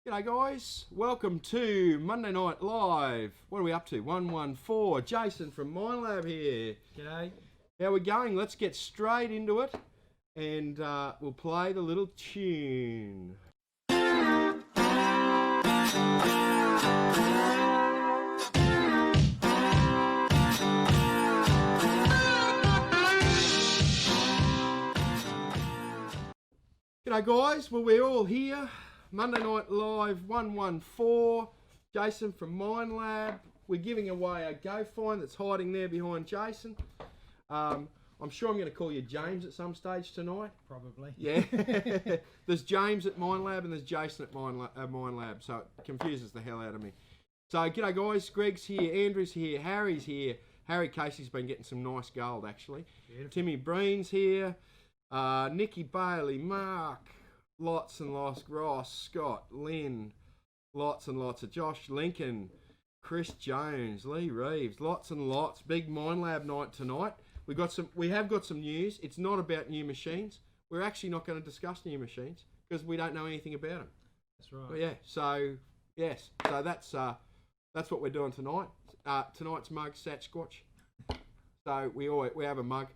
G'day guys, welcome to Monday Night Live. What are we up to? 114. Jason from MindLab here. G'day. How we going? Let's get straight into it and we'll play the little tune. G'day guys, well we're all here. Monday Night Live 114, Jason from MindLab. We're giving away a Go Find that's hiding there behind Jason. I'm sure I'm going to call you James at some stage tonight. Probably. Yeah. There's James at MindLab and there's Jason at MindLab, so it confuses the hell out of me. So, g'day guys, Greg's here, Andrew's here, Harry's here. Harry Casey's been getting some nice gold actually. Beautiful. Timmy Breen's here, Nikki Bailey, Mark. Lots and lots, Ross, Scott, Lynn, lots and lots of Josh Lincoln, Chris Jones, Lee Reeves, lots and lots. Big MindLab night tonight. We have got some news. It's not about new machines. We're actually not going to discuss new machines because we don't know anything about them. That's right. But yeah. So yes. So that's what we're doing tonight. Tonight's mug Sasquatch. So we have a mug.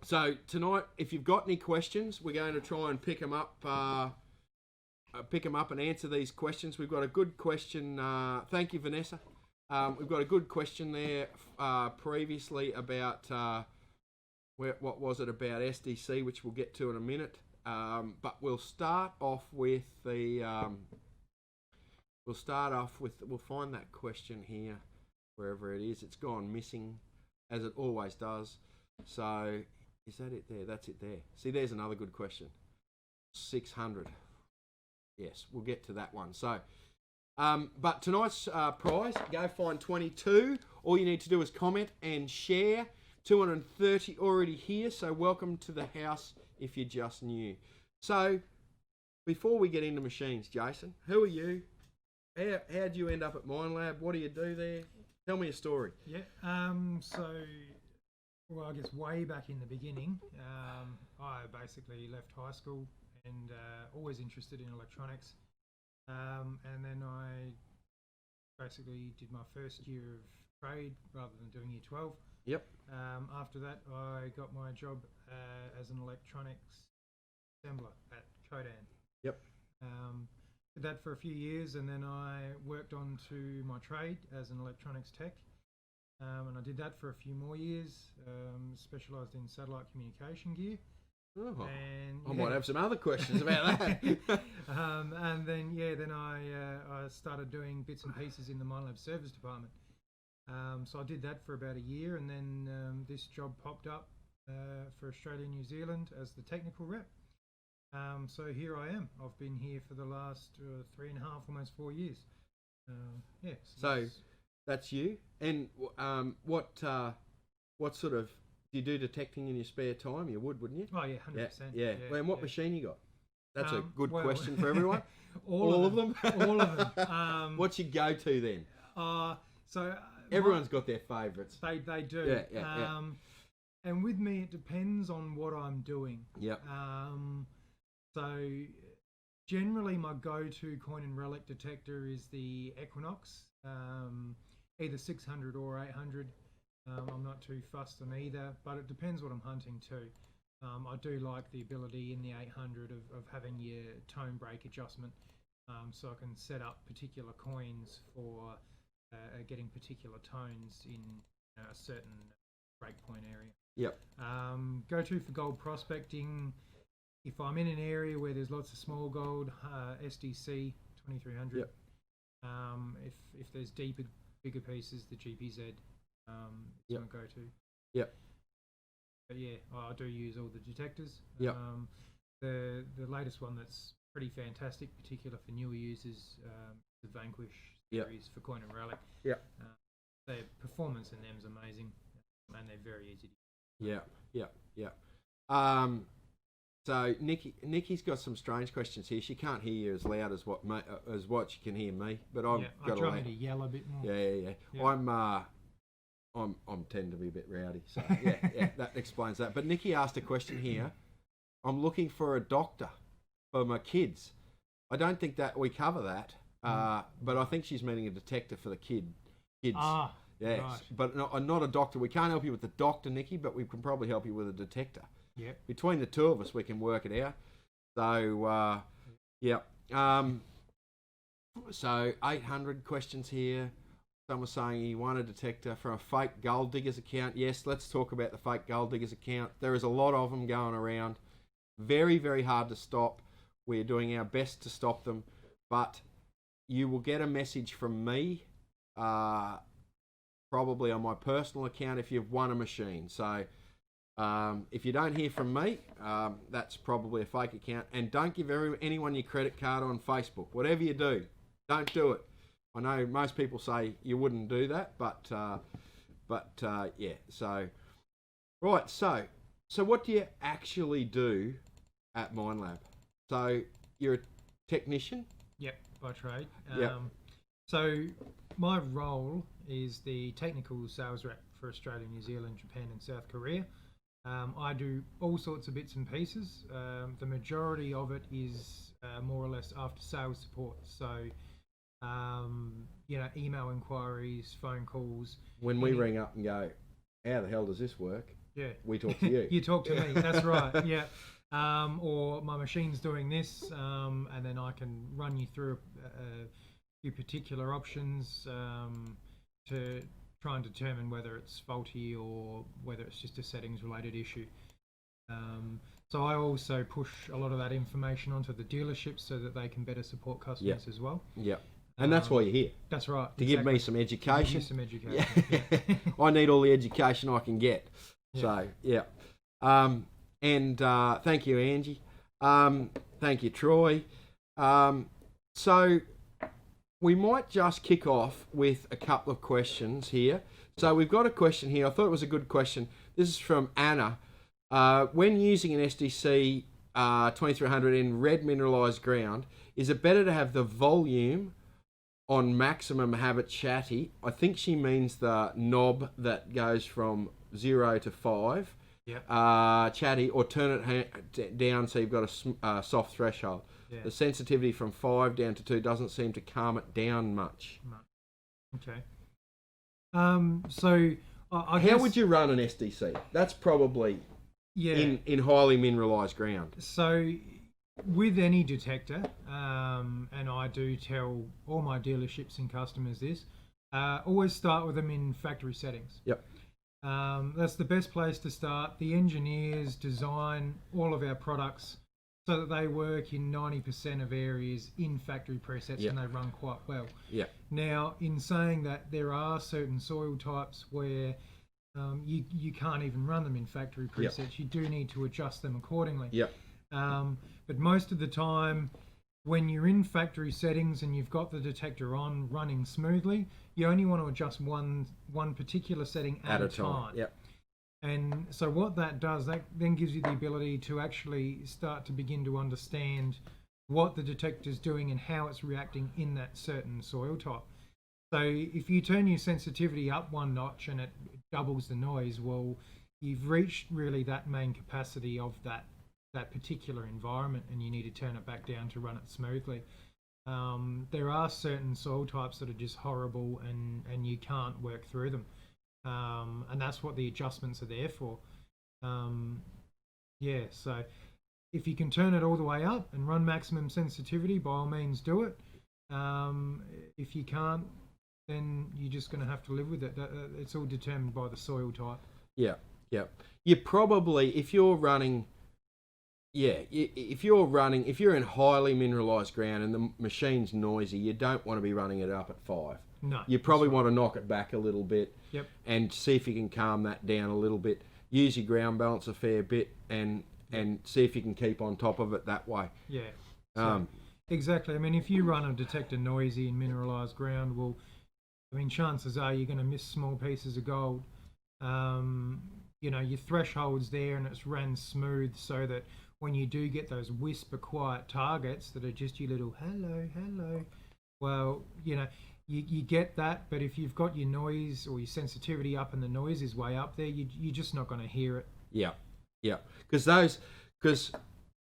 So tonight, if you've got any questions, we're going to try and pick them up and answer these questions. We've got a good question. Thank you, Vanessa. We've got a good question there previously about what was it about SDC, which we'll get to in a minute. But we'll start off with we'll find that question here wherever it is. It's gone missing, as it always does. So, is that it there? That's it there. See, there's another good question. 600. Yes, we'll get to that one. So, but tonight's prize, Go Find 22. All you need to do is comment and share. 230 already here, so welcome to the house if you're just new. So, before we get into machines, Jason, who are you? How'd you end up at MindLab? What do you do there? Tell me a story. Yeah, well, I guess way back in the beginning, I basically left high school and always interested in electronics. And then I basically did my first year of trade rather than doing year 12. Yep. After that, I got my job as an electronics assembler at Codan. Yep. Did that for a few years, and then I worked on to my trade as an electronics tech. And I did that for a few more years, specialised in satellite communication gear. Oh, and, I might have some other questions about that. And then I started doing bits and pieces in the MindLab service department. So I did that for about a year, and then this job popped up for Australia and New Zealand as the technical rep. So here I am. I've been here for the last 3.5, almost 4 years. So that's you. And what sort of do you do detecting in your spare time? You would, wouldn't you? Oh yeah, 100%. Yeah. Well, and what machine you got? That's a good well, question for everyone. all of them. All of them. What's your go-to then? So everyone's got their favourites. They do. Yeah. And with me, it depends on what I'm doing. Yep. So generally, my go-to coin and relic detector is the Equinox, either 600 or 800. I'm not too fussed on either, but it depends what I'm hunting too. I do like the ability in the 800 of having your tone break adjustment, so I can set up particular coins for getting particular tones in a certain breakpoint area. Yep. Go-to for gold prospecting. If I'm in an area where there's lots of small gold, SDC 2300. Yep. If there's bigger pieces, the GPZ is my go-to. Yep. But yeah, I do use all the detectors. Yep. The latest one that's pretty fantastic, particular for newer users, the Vanquish series for coin and relic. Yep. Their performance in them is amazing, and they're very easy to use. Yeah. So Nikki's got some strange questions here. She can't hear you as loud as what she can hear me, but I've got to try me to yell a bit more. Yeah. I'm tend to be a bit rowdy, so yeah, that explains that. But Nikki asked a question here. I'm looking for a doctor. for my kids. I don't think that we cover that, but I think she's meaning a detector for the kids. Ah, yes, right. But not a doctor. We can't help you with the doctor, Nikki, but we can probably help you with a detector. Yep. Between the two of us, we can work it out. So, yeah. So 800 questions here. Someone saying he won a detector from a fake gold diggers account. Yes, let's talk about the fake gold diggers account. There is a lot of them going around. Very, very hard to stop. We're doing our best to stop them, but you will get a message from me, probably on my personal account if you've won a machine. So if you don't hear from me, that's probably a fake account. And don't give anyone your credit card on Facebook. Whatever you do, don't do it. I know most people say you wouldn't do that, but yeah. So right. So what do you actually do at MindLab? So you're a technician. Yep, by trade. Yep. So my role is the technical sales rep for Australia, New Zealand, Japan, and South Korea. I do all sorts of bits and pieces. The majority of it is more or less after sales support. So, email inquiries, phone calls. When we ring up and go, how the hell does this work? Yeah. We talk to you. You talk to me, that's right, yeah. Or my machine's doing this, and then I can run you through a few particular options to try and determine whether it's faulty or whether it's just a settings related issue. So I also push a lot of that information onto the dealerships so that they can better support customers as well. Yeah. And that's why you're here. That's right. To give me some education. Give you some education. Yeah. I need all the education I can get. Yeah. So, yeah. And thank you, Angie. Thank you, Troy. So we might just kick off with a couple of questions here. So we've got a question here. I thought it was a good question. This is from Anna. When using an SDC 2300 in red mineralised ground, is it better to have the volume on maximum, have it chatty? I think she means the knob that goes from 0 to 5. Yeah. Chatty, or turn it down so you've got a soft threshold. Yeah. The sensitivity from 5 down to 2 doesn't seem to calm it down much. Okay. So I How guess, would you run an SDC? That's probably in highly mineralised ground. So with any detector, and I do tell all my dealerships and customers this, always start with them in factory settings. Yep. That's the best place to start. The engineers design all of our products so that they work in 90% of areas in factory presets, and they run quite well. Yeah. Now, in saying that, there are certain soil types where you can't even run them in factory presets. Yep. You do need to adjust them accordingly. Yep. But most of the time, when you're in factory settings and you've got the detector on running smoothly, you only want to adjust one particular setting at a time. Yep. And so what that does, that then gives you the ability to actually start to begin to understand what the detector's doing and how it's reacting in that certain soil type. So if you turn your sensitivity up one notch and it doubles the noise, well, you've reached really that main capacity of that particular environment, and you need to turn it back down to run it smoothly. There are certain soil types that are just horrible and you can't work through them. And that's what the adjustments are there for. So if you can turn it all the way up and run maximum sensitivity, by all means do it. If you can't, then you're just going to have to live with it. It's all determined by the soil type. Yeah, yeah. You probably, if you're in highly mineralised ground and the machine's noisy, you don't want to be running it up at 5. No. You probably want to knock it back a little bit. Yep. And see if you can calm that down a little bit. Use your ground balance a fair bit and see if you can keep on top of it that way. Yeah. So, exactly. I mean, if you run a detector noisy in mineralised ground, well, I mean, chances are you're going to miss small pieces of gold. Your threshold's there and it's ran smooth so that when you do get those whisper quiet targets that are just your little hello, well, you get that, but if you've got your noise or your sensitivity up and the noise is way up there, you're just not going to hear it. Yeah, yeah. Because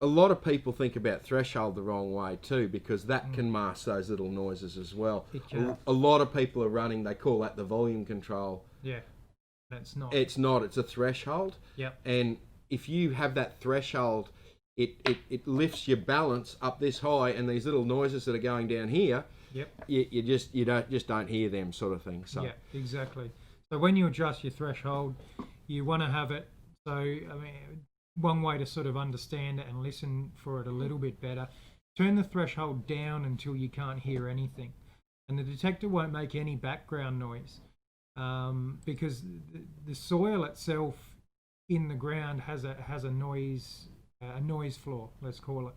a lot of people think about threshold the wrong way too, because that can mask those little noises as well. A lot of people are running, they call that the volume control. Yeah, that's not. It's not, it's a threshold. Yep. And if you have that threshold, it lifts your balance up this high, and these little noises that are going down here, Yep. you don't hear them, sort of thing. So yeah, exactly. So when you adjust your threshold, you want to have it. So I mean, one way to sort of understand it and listen for it a little bit better, turn the threshold down until you can't hear anything, and the detector won't make any background noise, because the soil itself in the ground has a noise floor, let's call it.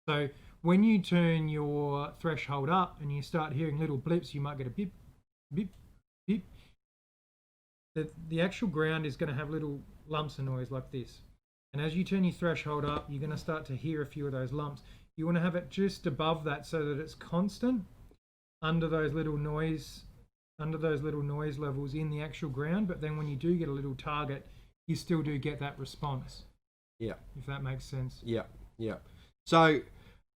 So when you turn your threshold up and you start hearing little blips, you might get a beep, beep, beep. The actual ground is going to have little lumps of noise like this. And as you turn your threshold up, you're going to start to hear a few of those lumps. You want to have it just above that so that it's constant under those little noise levels in the actual ground. But then when you do get a little target, you still do get that response. Yeah. If that makes sense. Yeah, yeah. So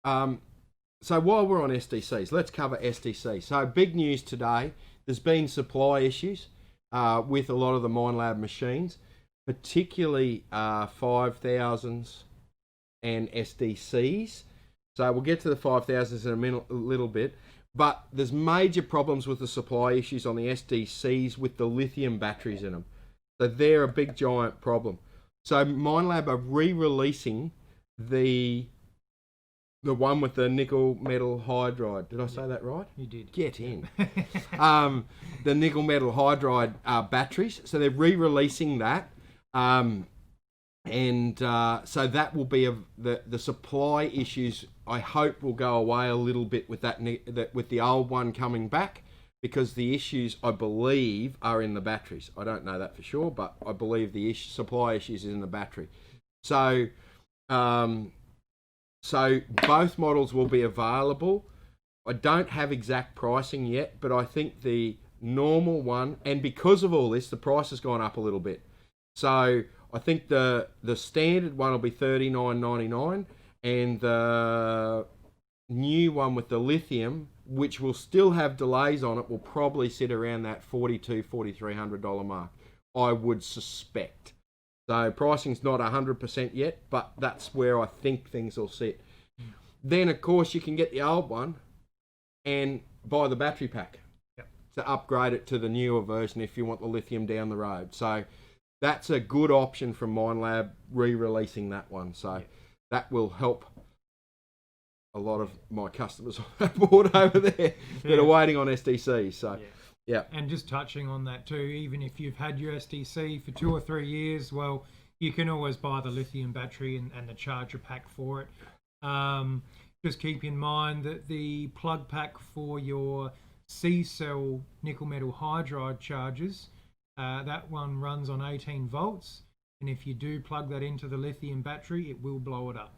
while we're on SDCs, let's cover SDCs. So big news today. There's been supply issues with a lot of the Minelab machines, particularly 5000s and SDCs. So we'll get to the 5000s in a little bit. But there's major problems with the supply issues on the SDCs with the lithium batteries in them. So they're a big giant problem. So Minelab are re-releasing the one with the nickel metal hydride. Did I say that right? You did. Get in. The nickel metal hydride batteries. So they're re-releasing that. So that will be the supply issues, I hope, will go away a little bit with with the old one coming back, because the issues, I believe, are in the batteries. I don't know that for sure, but I believe the supply issues is in the battery. So both models will be available. I don't have exact pricing yet, but I think the normal one, and because of all this, the price has gone up a little bit. So I think the standard one will be $39.99, and the new one with the lithium, which will still have delays on it, will probably sit around that $4,300 mark, I would suspect. So pricing's not 100% yet, but that's where I think things will sit. Then, of course, you can get the old one and buy the battery pack to upgrade it to the newer version if you want the lithium down the road. So that's a good option from Minelab, re-releasing that one. So that will help a lot of my customers on that board over there that are waiting on SDC. So, yeah. And just touching on that too, even if you've had your SDC for 2 or 3 years, well, you can always buy the lithium battery and the charger pack for it. Just keep in mind that the plug pack for your C-cell nickel metal hydride chargers, that one runs on 18 volts. And if you do plug that into the lithium battery, it will blow it up.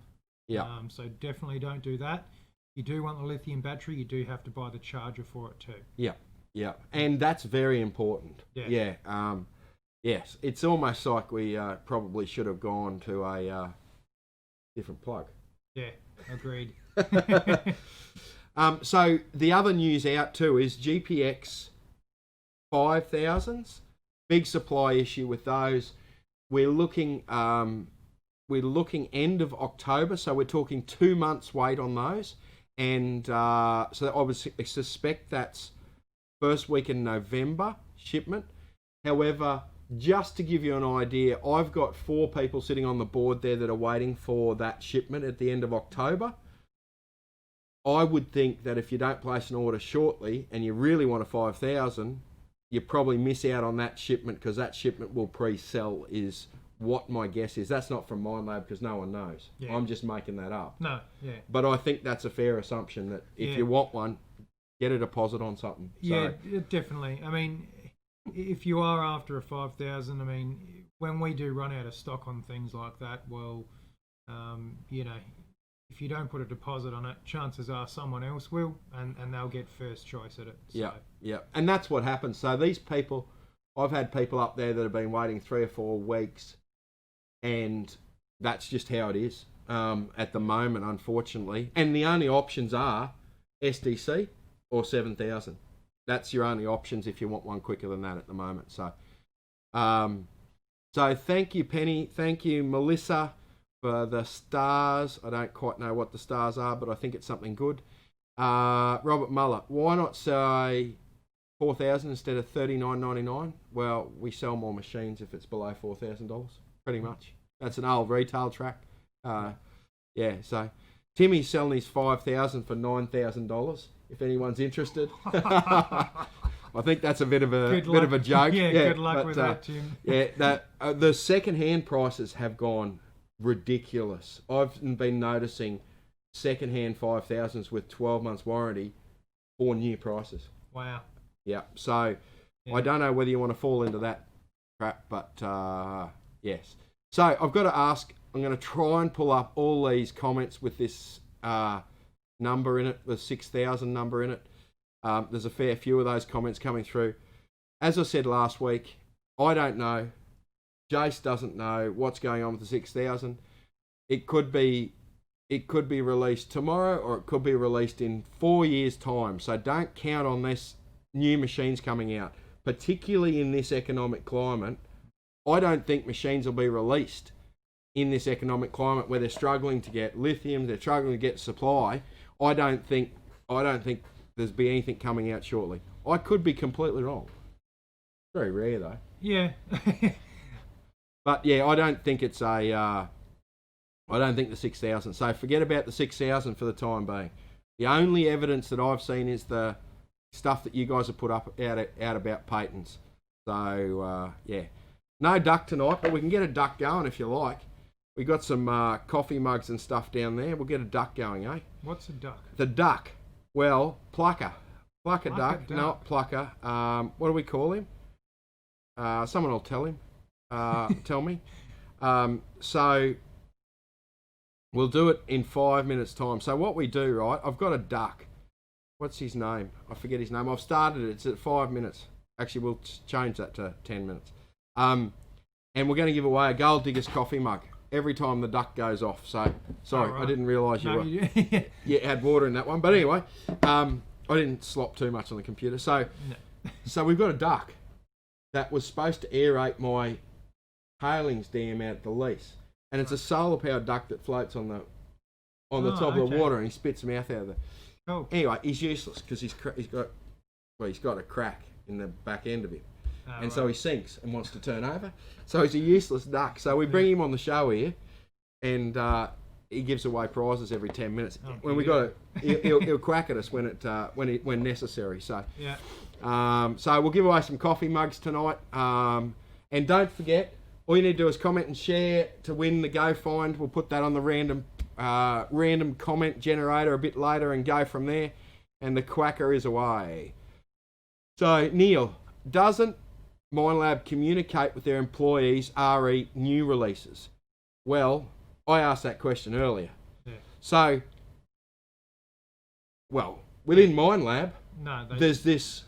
Yeah. So definitely don't do that. You do want the lithium battery, you do have to buy the charger for it too. Yeah, yeah. And that's very important. Yeah. Yes, it's almost like we probably should have gone to a different plug. Yeah, agreed. So the other news out too is GPX 5000s. Big supply issue with those. We're looking end of October, so we're talking 2 months wait on those. And so I would suspect that's first week in November shipment. However, just to give you an idea, I've got 4 people sitting on the board there that are waiting for that shipment at the end of October. I would think that if you don't place an order shortly and you really want a 5,000, you probably miss out on that shipment, because that shipment will pre-sell, is what my guess is. That's not from Minelab, because no one knows. Yeah. I'm just making that up. No, yeah. But I think that's a fair assumption, that if you want one, get a deposit on something. Yeah, definitely. I mean, if you are after a 5,000, I mean, when we do run out of stock on things like that, well, if you don't put a deposit on it, chances are someone else will, and they'll get first choice at it. So. Yeah. And that's what happens. So these people, I've had people up there that have been waiting 3 or 4 weeks, and that's just how it is. at the moment, unfortunately. And the only options are SDC or 7,000. That's your only options if you want one quicker than that at the moment. So, so thank you, Penny. Thank you, Melissa, for the stars. I don't quite know what the stars are, but I think it's something good. Robert Muller, why not say 4,000 instead of $39.99? Well, we sell more machines if it's below $4,000, pretty much. That's an old retail track. Yeah, so Timmy's selling his 5,000 for $9,000. If anyone's interested, I think that's a bit of a joke. Yeah, good luck with that, Tim. Yeah, the second-hand prices have gone ridiculous. I've been noticing second-hand 5,000s with 12 months warranty for new prices. Wow. Yeah, so I don't know whether you want to fall into that crap, but yes. So I've got to ask, I'm going to try and pull up all these comments with this number in it, the 6,000 number in it. There's a fair few of those comments coming through. As I said last week, I don't know. Jace doesn't know what's going on with the 6,000. It could be released tomorrow, or it could be released in 4 years' time. So don't count on this new machines coming out, particularly in this economic climate. I don't think machines will be released in this economic climate where they're struggling to get lithium, they're struggling to get supply. I don't think there's be anything coming out shortly. I could be completely wrong. Very rare though. Yeah. But yeah, I don't think it's I don't think the 6,000. So forget about the 6,000 for the time being. The only evidence that I've seen is the stuff that you guys have put up out about patents. So yeah, no duck tonight, but we can get a duck going if you like. We got some coffee mugs and stuff down there. We'll get a duck going, eh? What's a duck? The duck. Well, plucker duck, not plucker. What do we call him? Someone will tell him. Tell me. So we'll do it in 5 minutes' time. So what we do, right? I've got a duck. What's his name? I forget his name. I've started it. It's at 5 minutes. Actually, we'll change that to 10 minutes. And we're going to give away a Gold Diggers coffee mug every time the duck goes off. So, sorry, right. I didn't realise you had water in that one. But anyway, I didn't slop too much on the computer. So, so we've got a duck that was supposed to aerate my palings dam out at the lease. And it's a solar-powered duck that floats on the top of the water, and he spits mouth out of the... Oh. Anyway, he's useless because he's got a crack in the back end of him. And so he sinks and wants to turn over. So he's a useless duck. So we bring him on the show here, and he gives away prizes every 10 minutes. Oh, when we got he'll quack at us when necessary. So so we'll give away some coffee mugs tonight. And don't forget, all you need to do is comment and share to win the Go Find. We'll put that on the random comment generator a bit later and go from there. And the quacker is away. So Neil, doesn't Minelab communicate with their employees re new releases? Well, I asked that question earlier. Yeah. So, well, within Minelab, there's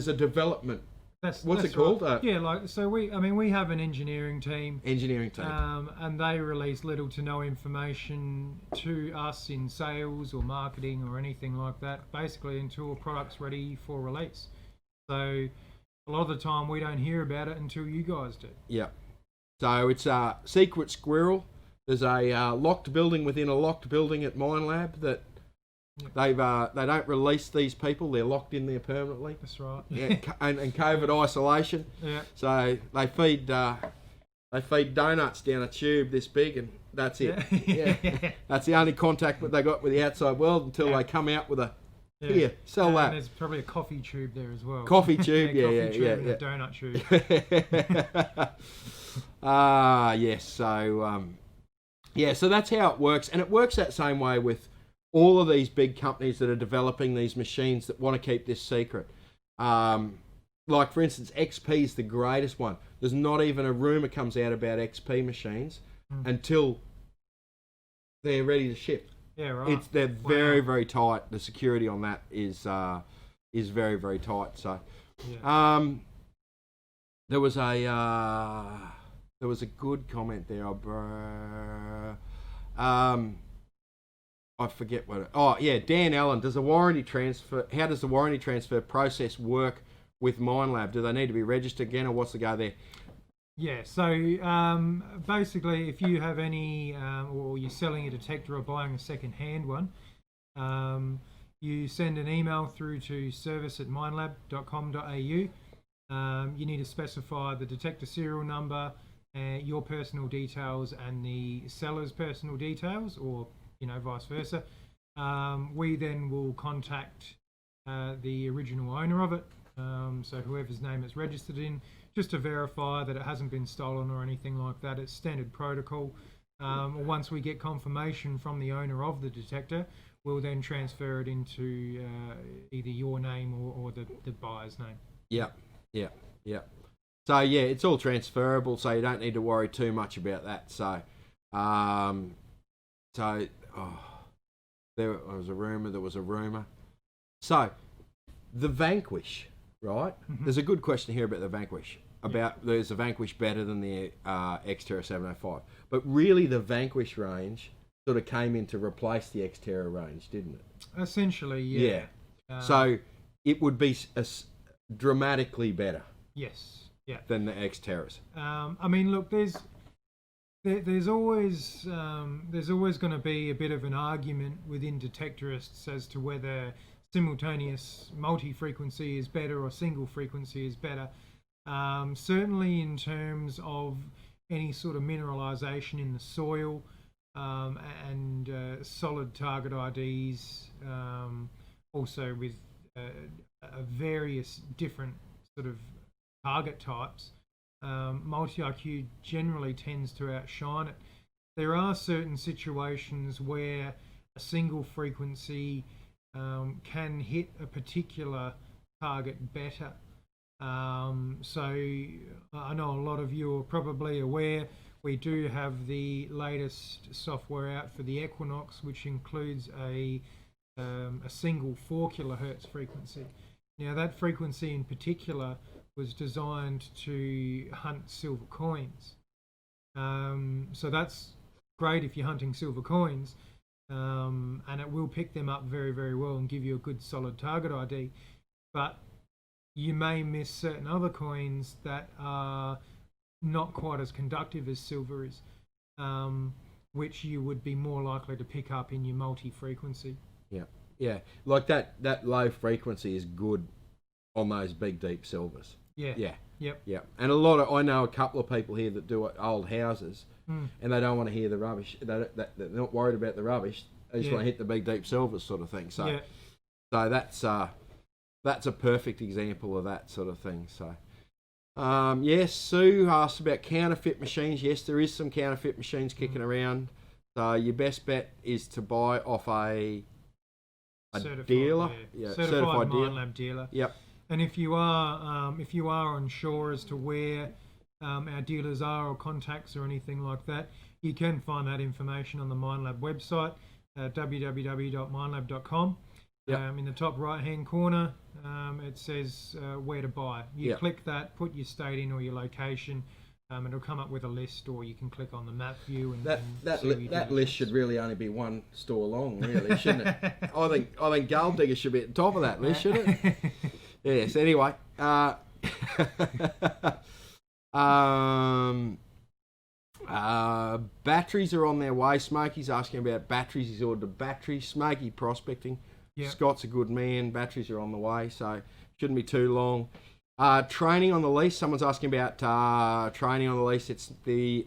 a development. What's it called? Right. We have an engineering team. And they release little to no information to us in sales or marketing or anything like that, basically until a product's ready for release. So a lot of the time we don't hear about it until you guys do. Yeah. So it's a secret squirrel. There's a locked building within a locked building at Minelab that they don't release these people. They're locked in there permanently. That's right. Yeah, and COVID isolation. Yeah. So they feed donuts down a tube this big, and that's it. Yeah. That's the only contact that they got with the outside world until they come out with a here, sell that. And there's probably a coffee tube there as well. Coffee tube, yeah. And a donut tube. Yes. So so that's how it works, and it works that same way with all of these big companies that are developing these machines that want to keep this secret. Like for instance, XP is the greatest one. There's not even a rumour comes out about XP machines until they're ready to ship. Yeah, right. They're very, very tight. The security on that is very, very tight. So, there was a good comment there. I forget what. Dan Allen. How does the warranty transfer process work with MindLab? Do they need to be registered again, or what's the go there? Yeah, so basically, if you have any, or you're selling a detector or buying a second-hand one, you send an email through to service@mindlab.com.au. You need to specify the detector serial number, your personal details, and the seller's personal details, or vice versa. We then will contact the original owner of it, so whoever's name it's registered in, just to verify that it hasn't been stolen or anything like that. It's standard protocol. Once we get confirmation from the owner of the detector, we'll then transfer it into either your name or the buyer's name. Yeah. So yeah, it's all transferable, so you don't need to worry too much about that. So, there was a rumor. So, the Vanquish, right? Mm-hmm. There's a good question here about the Vanquish. There's the Vanquish better than the Xterra 705, but really the Vanquish range sort of came in to replace the Xterra range, didn't it? Essentially, yeah. So it would be dramatically better. Yes. Yeah. Than the Xterras. I mean, look, there's always going to be a bit of an argument within detectorists as to whether simultaneous multi-frequency is better or single frequency is better. Certainly in terms of any sort of mineralisation in the soil and solid target IDs, also with various different sort of target types, multi-IQ generally tends to outshine it. There are certain situations where a single frequency can hit a particular target better. So I know a lot of you are probably aware we do have the latest software out for the Equinox, which includes a single 4 kilohertz frequency. Now that frequency in particular was designed to hunt silver coins. So that's great if you're hunting silver coins, and it will pick them up very, very well and give you a good solid target ID. But you may miss certain other coins that are not quite as conductive as silver is, which you would be more likely to pick up in your multi-frequency. Yeah. Like that low frequency is good on those big, deep silvers. Yeah. And I know a couple of people here that do old houses, and they don't want to hear the rubbish. They're not worried about the rubbish. They just want to hit the big, deep silvers sort of thing. So that's a perfect example of that sort of thing. So, yes, Sue asked about counterfeit machines. Yes, there is some counterfeit machines kicking around. So your best bet is to buy off a dealer, certified MindLab dealer. Yep. And if you are unsure as to where our dealers are or contacts or anything like that, you can find that information on the MindLab website, www.mindlab.com. Yep. In the top right-hand corner, it says where to buy. You click that, put your state in or your location, it'll come up with a list, or you can click on the map view and that list should really only be one store long, really, shouldn't it? I think Gold Digger should be at the top of that list, shouldn't it? Yes. Anyway, batteries are on their way. Smokey's asking about batteries. He's ordered batteries. Smokey Prospecting. Yep. Scott's a good man. Batteries are on the way, so shouldn't be too long. Training on the lease. Someone's asking about training on the lease. I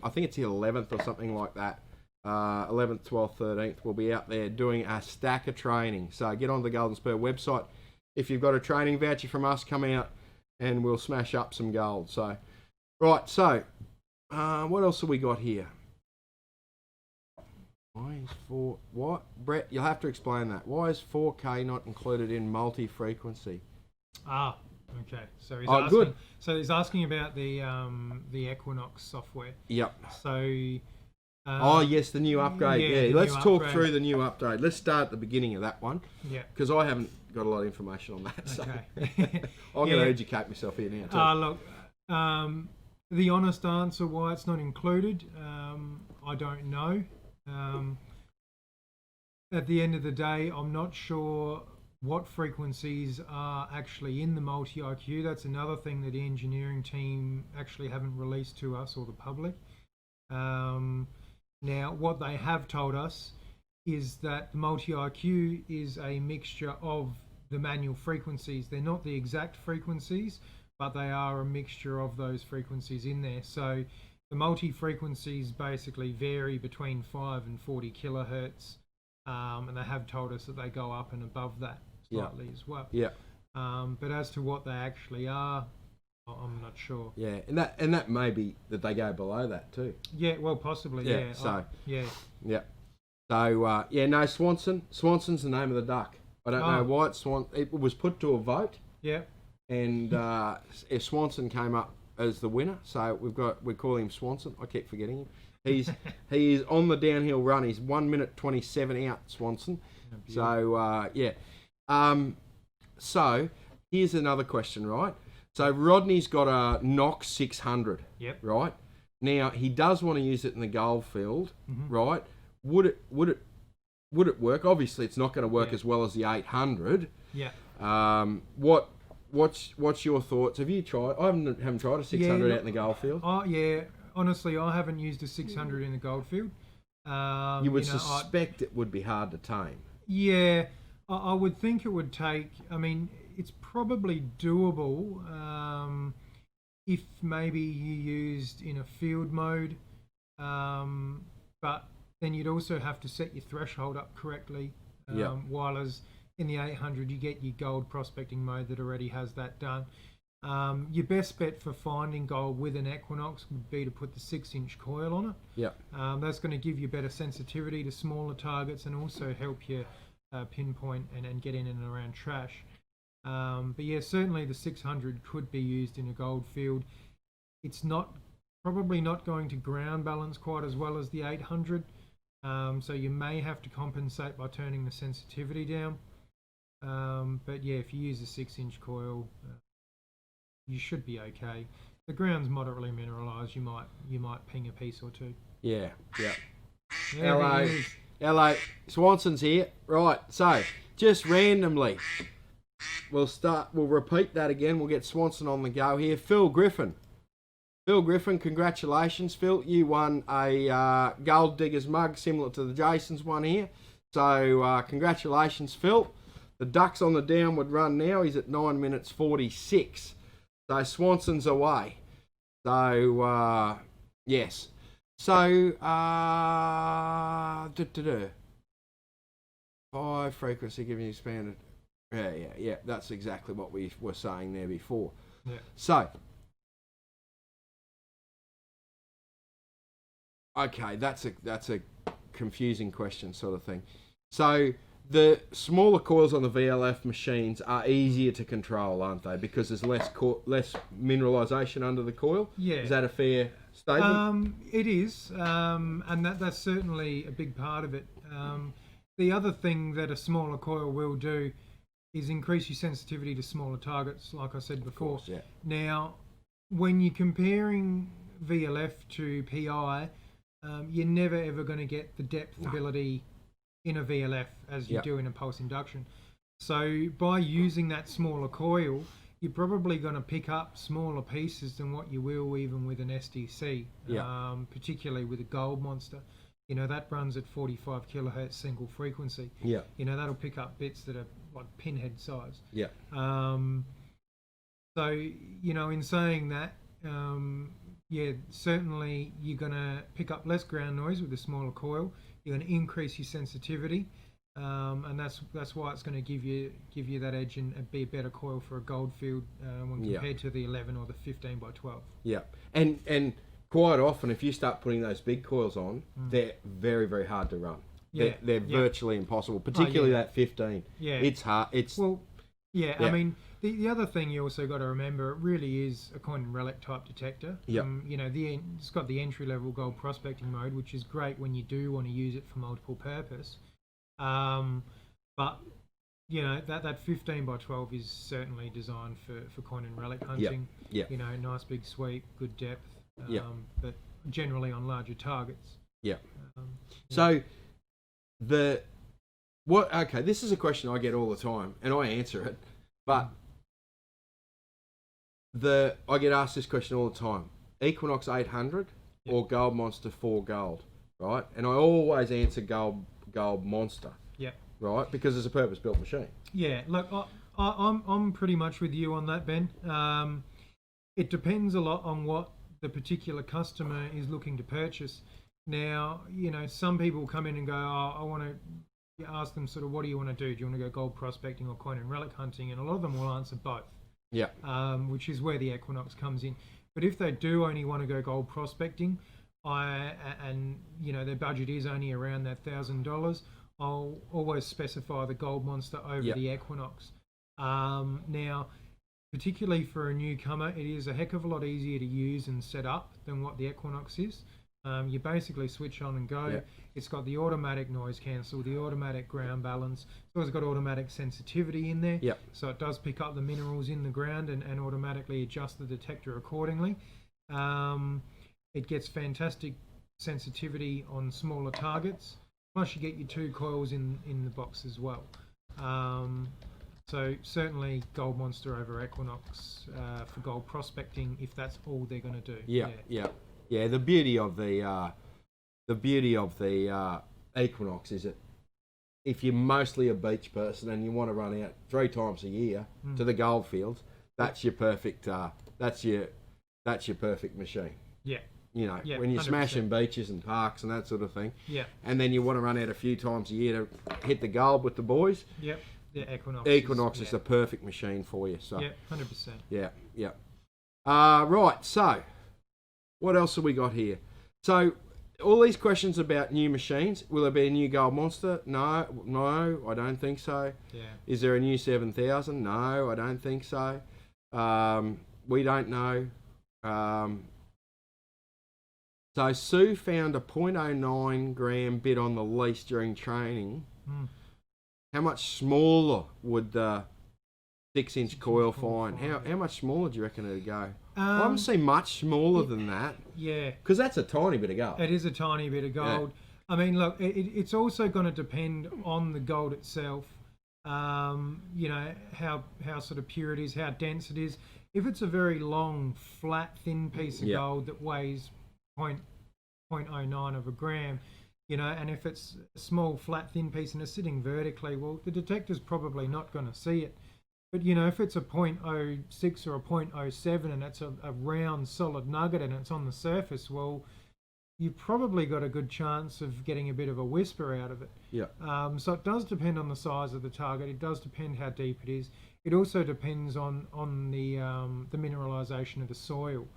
think it's the 11th or something like that. 11th, 12th, 13th. We'll be out there doing a stack of training. So get on the Golden Spur website. If you've got a training voucher from us, come out and we'll smash up some gold. So, right. So, what else have we got here? Why is what? Brett, you'll have to explain that. Why is 4K not included in multi-frequency? Okay. So he's asking. Good. So he's asking about the Equinox software. Yep. So. Yes, the new upgrade. Yeah, let's talk through the new upgrade. Let's start at the beginning of that one. Yeah. Because I haven't got a lot of information on that. So okay. I'm going to educate myself here now. Look, the honest answer why it's not included, I don't know. At the end of the day, I'm not sure what frequencies are actually in the multi-IQ. That's another thing that the engineering team actually haven't released to us or the public. Now, what they have told us is that the multi-IQ is a mixture of the manual frequencies. They're not the exact frequencies, but they are a mixture of those frequencies in there. So the multi-frequencies basically vary between 5 and 40 kilohertz, and they have told us that they go up and above that slightly as well. Yeah. But as to what they actually are, I'm not sure. Yeah, and that may be that they go below that too. Yeah, well, possibly. Yeah. So. Yeah. Yeah. So no, Swanson. Swanson's the name of the duck. I don't know why it was put to a vote. Yeah. And Swanson came up as the winner. So we call him Swanson. I keep forgetting him. He is on the downhill run. He's 1 minute 27 out, Swanson. So yeah. So here's another question, right? So Rodney's got a Knox 600. Yep. Right. Now he does want to use it in the goldfield, right? Would it work? Obviously, it's not going to work as well as the 800. Yeah. What's your thoughts? Have you tried? I haven't tried a 600 out in the goldfield. Oh yeah. Honestly, I haven't used a 600 in the goldfield. You would suspect it would be hard to tame. Yeah, I would think it would take. I mean, it's probably doable if maybe you used in a field mode, but then you'd also have to set your threshold up correctly. While as in the 800, you get your gold prospecting mode that already has that done. Your best bet for finding gold with an Equinox would be to put the 6-inch coil on it. Yeah. That's going to give you better sensitivity to smaller targets and also help you pinpoint and get in and around trash. But yeah, certainly the 600 could be used in a gold field. It's probably not going to ground balance quite as well as the 800. So you may have to compensate by turning the sensitivity down. But yeah, if you use a 6-inch coil, you should be okay. The ground's moderately mineralised. You might ping a piece or two. Yeah. Yeah. Hello. Swanson's here. Right. So just randomly, we'll repeat that again. We'll get Swanson on the go here. Phil Griffin, congratulations, Phil. You won a Gold Diggers mug similar to the Jason's one here. So congratulations, Phil. The duck's on the downward run now. He's at 9 minutes 46. So Swanson's away. So yes. So 5 frequency giving you expanded. Yeah. That's exactly what we were saying there before. Yeah. So okay, that's a confusing question sort of thing. So the smaller coils on the VLF machines are easier to control, aren't they? Because there's less mineralisation under the coil. Yeah. Is that a fair statement? It is, and that's certainly a big part of it. The other thing that a smaller coil will do is increase your sensitivity to smaller targets, like I said before. Of course, yeah. Now, when you're comparing VLF to PI, you're never ever going to get the depth ability in a VLF as you do in a pulse induction. So by using that smaller coil, you're probably going to pick up smaller pieces than what you will even with an SDC, particularly with a Gold Monster. You know, that runs at 45 kilohertz single frequency. Yeah. You know, that'll pick up bits that are like pinhead size. Yeah. So, you know, in saying that, certainly you're going to pick up less ground noise with a smaller coil. You're going to increase your sensitivity, and that's why it's going to give you that edge and be a better coil for a gold field when compared to the 11 or the 15 by 12. Yeah, and quite often if you start putting those big coils on, they're very, very hard to run. Yeah, they're virtually impossible, particularly that 15. Yeah, it's hard. I mean, the other thing you also got to remember, it really is a coin and relic type detector. Yeah. You know, it's got the entry level gold prospecting mode, which is great when you do want to use it for multiple purpose. But you know, that 15 by 12 is certainly designed for coin and relic hunting. Yeah. You know, nice big sweep, good depth. But generally on larger targets. Yeah. Um, So okay, this is a question I get all the time, and I answer it, but I get asked this question all the time: Equinox 800 or Gold Monster 4 Gold, right? And I always answer Gold Monster, right, because it's a purpose-built machine. Yeah, look, I'm pretty much with you on that, Ben. It depends a lot on what the particular customer is looking to purchase. Now, some people come in and go, I want to ask them sort of, what do you want to do? Do you want to go gold prospecting or coin and relic hunting? And a lot of them will answer both. Yeah. Which is where the Equinox comes in. But if they do only want to go gold prospecting, and their budget is only around that $1,000, I'll always specify the Gold Monster over the Equinox. Now, particularly for a newcomer, it is a heck of a lot easier to use and set up than what the Equinox is. You basically switch on and go. Yep. It's got the automatic noise cancel, the automatic ground balance. It's also got automatic sensitivity in there. Yep. So it does pick up the minerals in the ground and automatically adjust the detector accordingly. It gets fantastic sensitivity on smaller targets. Plus you get your 2 coils in the box as well. So certainly Gold Monster over Equinox for gold prospecting if that's all they're going to do. Yeah. The beauty of the Equinox is that if you're mostly a beach person and you want to run out 3 times a year to the gold fields, that's your perfect perfect machine. Yeah. When you're 100%. smashing beaches and parks and that sort of thing. Yeah. And then you want to run out a few times a year to hit the gold with the boys. Yep. The Equinox is the perfect machine for you. So. Yeah, 100%. Yeah. Right. So, what else have we got here? So, all these questions about new machines. Will there be a new Gold Monster? No, I don't think so. Yeah. Is there a new 7000? No, I don't think so. We don't know. So Sue found a 0.09 gram bit on the lease during training. How much smaller would the 6-inch coil find? How much smaller do you reckon it'd go? I haven't seen much smaller than that. Yeah. Because that's a tiny bit of gold. It is a tiny bit of gold. Yeah. I mean, look, it's also going to depend on the gold itself. How sort of pure it is, how dense it is. If it's a very long, flat, thin piece of gold that weighs 0.09 of a gram, and if it's a small, flat, thin piece and it's sitting vertically, well, the detector's probably not going to see it. But, if it's a 0.06 or a 0.07 and it's a round, solid nugget and it's on the surface, well, you've probably got a good chance of getting a bit of a whisper out of it. Yeah. So it does depend on the size of the target. It does depend how deep it is. It also depends on the mineralisation of the soil.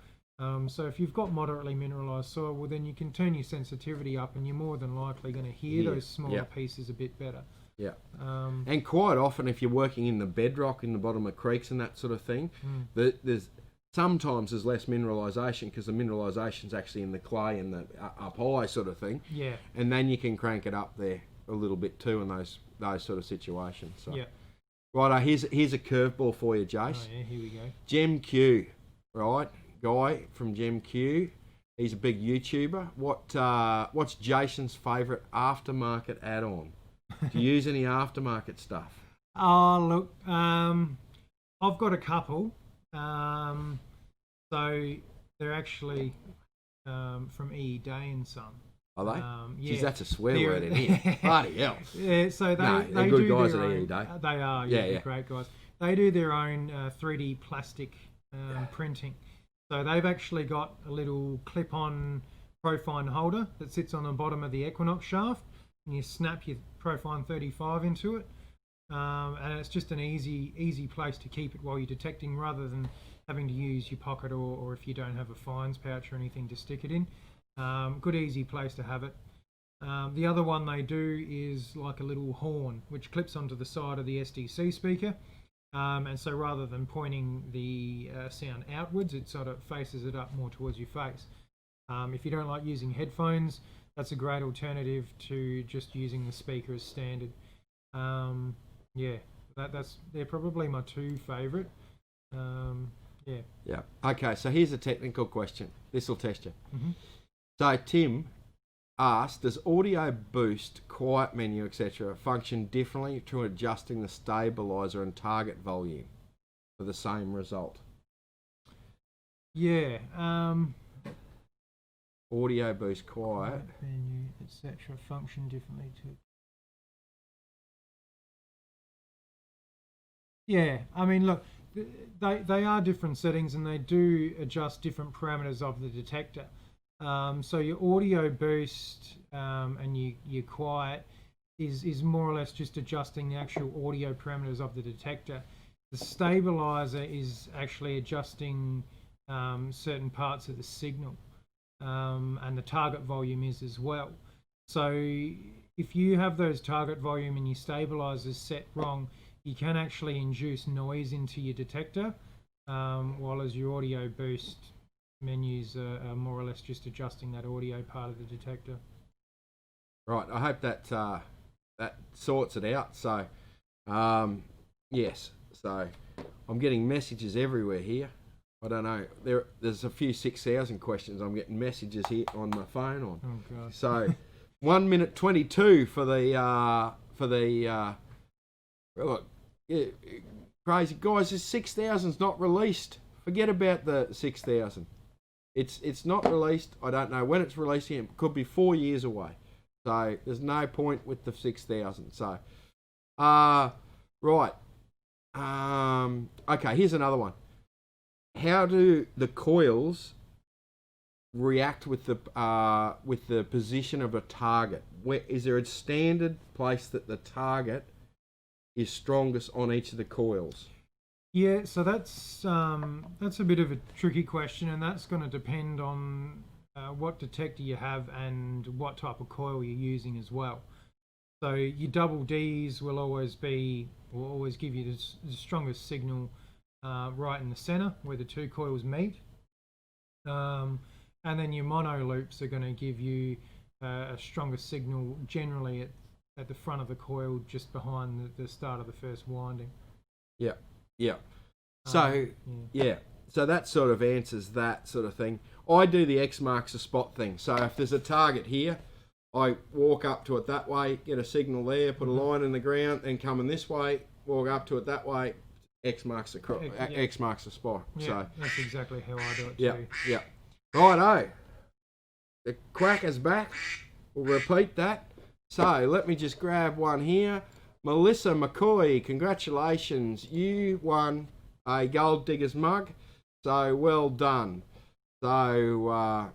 So if you've got moderately mineralised soil, well, then you can turn your sensitivity up and you're more than likely going to hear those smaller pieces a bit better. Yeah. And quite often, if you're working in the bedrock in the bottom of creeks and that sort of thing, sometimes there's less mineralisation because the mineralisation's actually in the clay and the up high sort of thing. Yeah. And then you can crank it up there a little bit too in those sort of situations. So. Yeah. Right, here's a curveball for you, Jace. Oh yeah, here we go. Gem Q, right? Guy from Gem Q. He's a big YouTuber. What's Jason's favourite aftermarket add-on? Do you use any aftermarket stuff? Oh, look, I've got a couple. So they're actually from E. Day and Son. Are they? Yeah. Jeez, that's a swear word in here. Bloody hell. Yeah, so they good do guys their at own, E. Day. They are, yeah, great guys. They do their own 3D plastic printing. So they've actually got a little clip-on Profine holder that sits on the bottom of the Equinox shaft, and you snap your Profine 35 into it, and it's just an easy place to keep it while you're detecting, rather than having to use your pocket or if you don't have a fines pouch or anything to stick it in. Good easy place to have it. The other one they do is like a little horn which clips onto the side of the SDC speaker, and so rather than pointing the sound outwards, it sort of faces it up more towards your face. If you don't like using headphones, that's a great alternative to just using the speaker as standard. They're probably my 2 favourite. Okay, so here's a technical question. This will test you. Mm-hmm. So Tim asked, does audio boost, quiet menu, etc. function differently to adjusting the stabilizer and target volume for the same result? Yeah. Audio boost, quiet. Menu, etc. function differently to. Yeah, I mean, look, they are different settings and they do adjust different parameters of the detector. So your audio boost and your quiet is more or less just adjusting the actual audio parameters of the detector. The stabilizer is actually adjusting certain parts of the signal, and the target volume is as well. So if you have those target volume and your stabilizers set wrong, you can actually induce noise into your detector, while as your audio boost menus are more or less just adjusting that audio part of the detector. Right, I hope that that sorts it out. So, yes, so I'm getting messages everywhere here. I don't know. There's a few 6,000 questions. I'm getting messages here on my phone. Oh God. So, 1 minute 22 for the look, yeah, crazy guys. This 6,000's not released. Forget about the 6,000. It's not released. I don't know when it's releasing. It could be 4 years away. So there's no point with the 6,000. So, right. Okay, here's another one. How do the coils react with the position of a target? Where is there a standard place that the target is strongest on each of the coils? Yeah, so that's a bit of a tricky question, and that's going to depend on what detector you have and what type of coil you're using as well. So your double Ds will always give you the strongest signal right in the center where the two coils meet, and then your mono loops are going to give you a stronger signal generally at the front of the coil, just behind the start of the first winding. Yeah. Yeah. So, yeah. So that sort of answers that sort of thing. I do the X marks the spot thing. So if there's a target here, I walk up to it that way, get a signal there, put a line in the ground, and coming this way, walk up to it that way, X marks the X marks the spot. Yeah, so that's exactly how I do it yeah, too. Yeah. Righto. The quacker's back. We'll repeat that. So let me just grab one here. Melissa McCoy, congratulations. You won a Gold Diggers mug. So well done. So,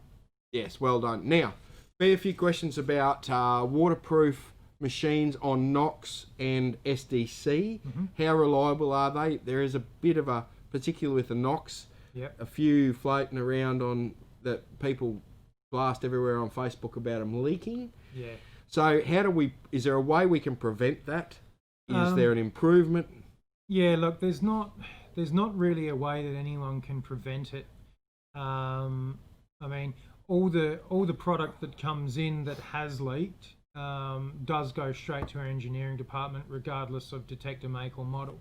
yes, well done. Now, a few questions about waterproof machines on Knox and SDC. Mm-hmm. How reliable are they? There is a bit of a, particularly with the Knox, Yep. a few floating around on that people blast everywhere on Facebook about them leaking. Yeah. So is there a way we can prevent that? Is there an improvement? Yeah, look, there's not really a way that anyone can prevent it. I mean, all the product that comes in that has leaked does go straight to our engineering department, regardless of detector make or model.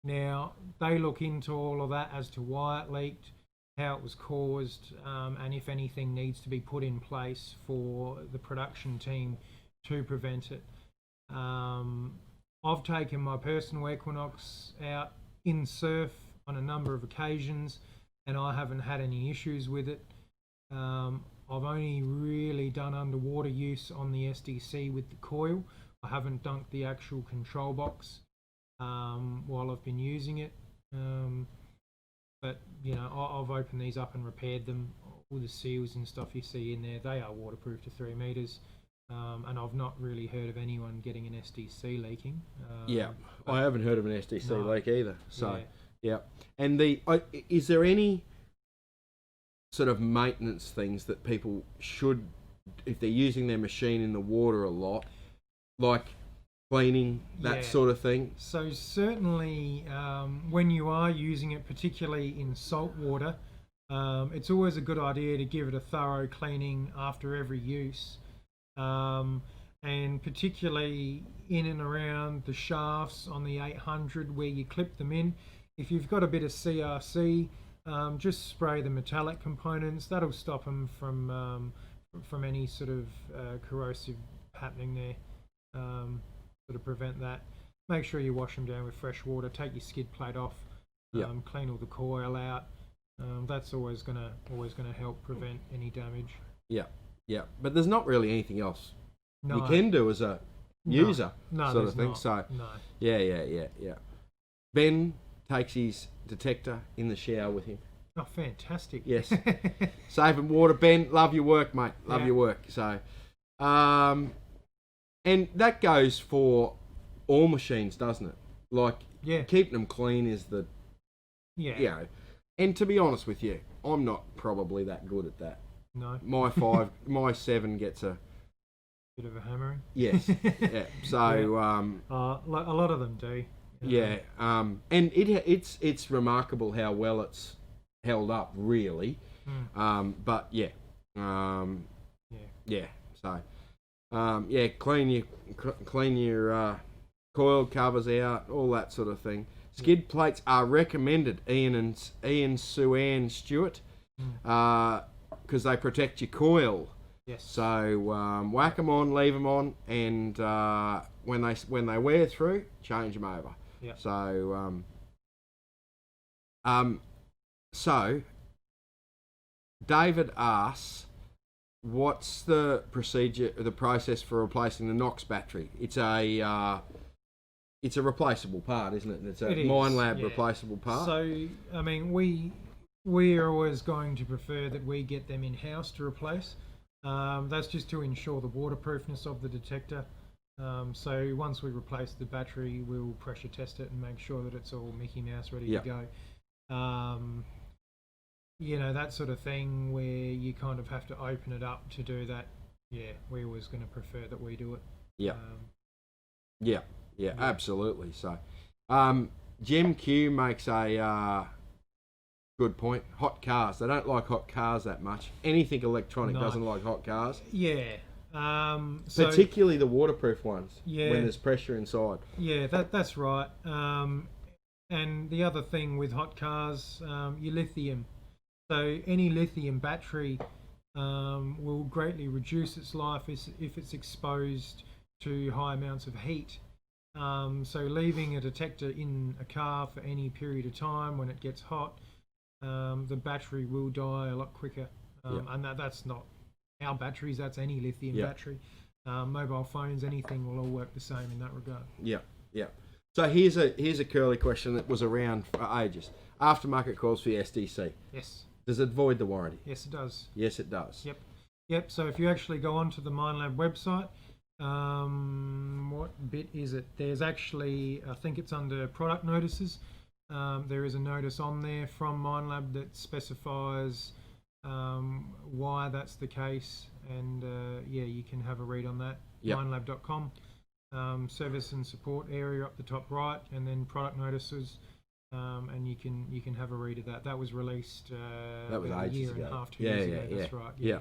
Now, they look into all of that as to why it leaked, how it was caused, and if anything needs to be put in place for the production team to prevent it. I've taken my personal Equinox out in surf on a number of occasions, and I haven't had any issues with it. I've only really done underwater use on the SDC with the coil. I haven't dunked the actual control box while I've been using it. But, you know, I've opened these up and repaired them. All the seals and stuff you see in there, they are waterproof to 3 meters. And I've not really heard of anyone getting an SDC leaking. Yeah, I haven't heard of an SDC leak either. So, yeah. And is there any sort of maintenance things that people should, if they're using their machine in the water a lot, like cleaning, that sort of thing? So certainly when you are using it, particularly in salt water, it's always a good idea to give it a thorough cleaning after every use. And particularly in and around the shafts on the 800 where you clip them in, if you've got a bit of CRC, just spray the metallic components. That'll stop them from from any sort of corrosive happening there. Sort of prevent that. Make sure you wash them down with fresh water. Take your skid plate off. Clean all the coil out. That's always gonna help prevent any damage. Yeah. But there's not really anything else No. you can do as a user, No, sort of thing. not. So No. yeah. Ben takes his detector in the shower with him. Oh, fantastic. Yes. Saving water, Ben. Love your work, mate. Love your work. So, and that goes for all machines, doesn't it? Like, keeping them clean is the, you know. And to be honest with you, I'm not probably that good at that. No. My 7 gets a bit of a hammering. Yes. Yeah. So, a lot of them do. Yeah. And it's remarkable how well it's held up, really. But yeah. So, clean your coil covers out, all that sort of thing. Skid plates are recommended, Ian, Sue-Ann Stewart, because they protect your coil. Yes. So whack them on, leave them on, and when they wear through, change them over. Yeah. So David asks, what's the process for replacing the Knox battery? It's a replaceable part, isn't it? It's a Minelab replaceable part. So, I mean, we are always going to prefer that we get them in-house to replace. That's just to ensure the waterproofness of the detector. So once we replace the battery, we'll pressure test it and make sure that it's all Mickey Mouse ready to go. You know, that sort of thing where you kind of have to open it up to do that. Yeah, we're always going to prefer that we do it. Yeah. Absolutely. So, Gem Q makes a good point. Hot cars. They don't like hot cars that much. Anything electronic doesn't like hot cars. Yeah. Particularly the waterproof ones. Yeah. When there's pressure inside. Yeah, that's right. And the other thing with hot cars, your lithium. So any lithium battery will greatly reduce its life if it's exposed to high amounts of heat. So leaving a detector in a car for any period of time when it gets hot, the battery will die a lot quicker. And that's not our batteries, that's any lithium battery. Mobile phones, anything will all work the same in that regard. Yeah. So here's a curly question that was around for ages. Aftermarket coils for the SDC. Yes. Does it void the warranty? Yes, it does. Yes, it does. Yep. So if you actually go onto the Minelab website, what bit is it? There's actually, I think it's under product notices. There is a notice on there from Minelab that specifies why that's the case, and you can have a read on that. Minelab.com, service and support area up the top right, and then product notices. And you can have a read of that. That was released that was about a year ago. and a half, 2 years ago. That's right. Yeah.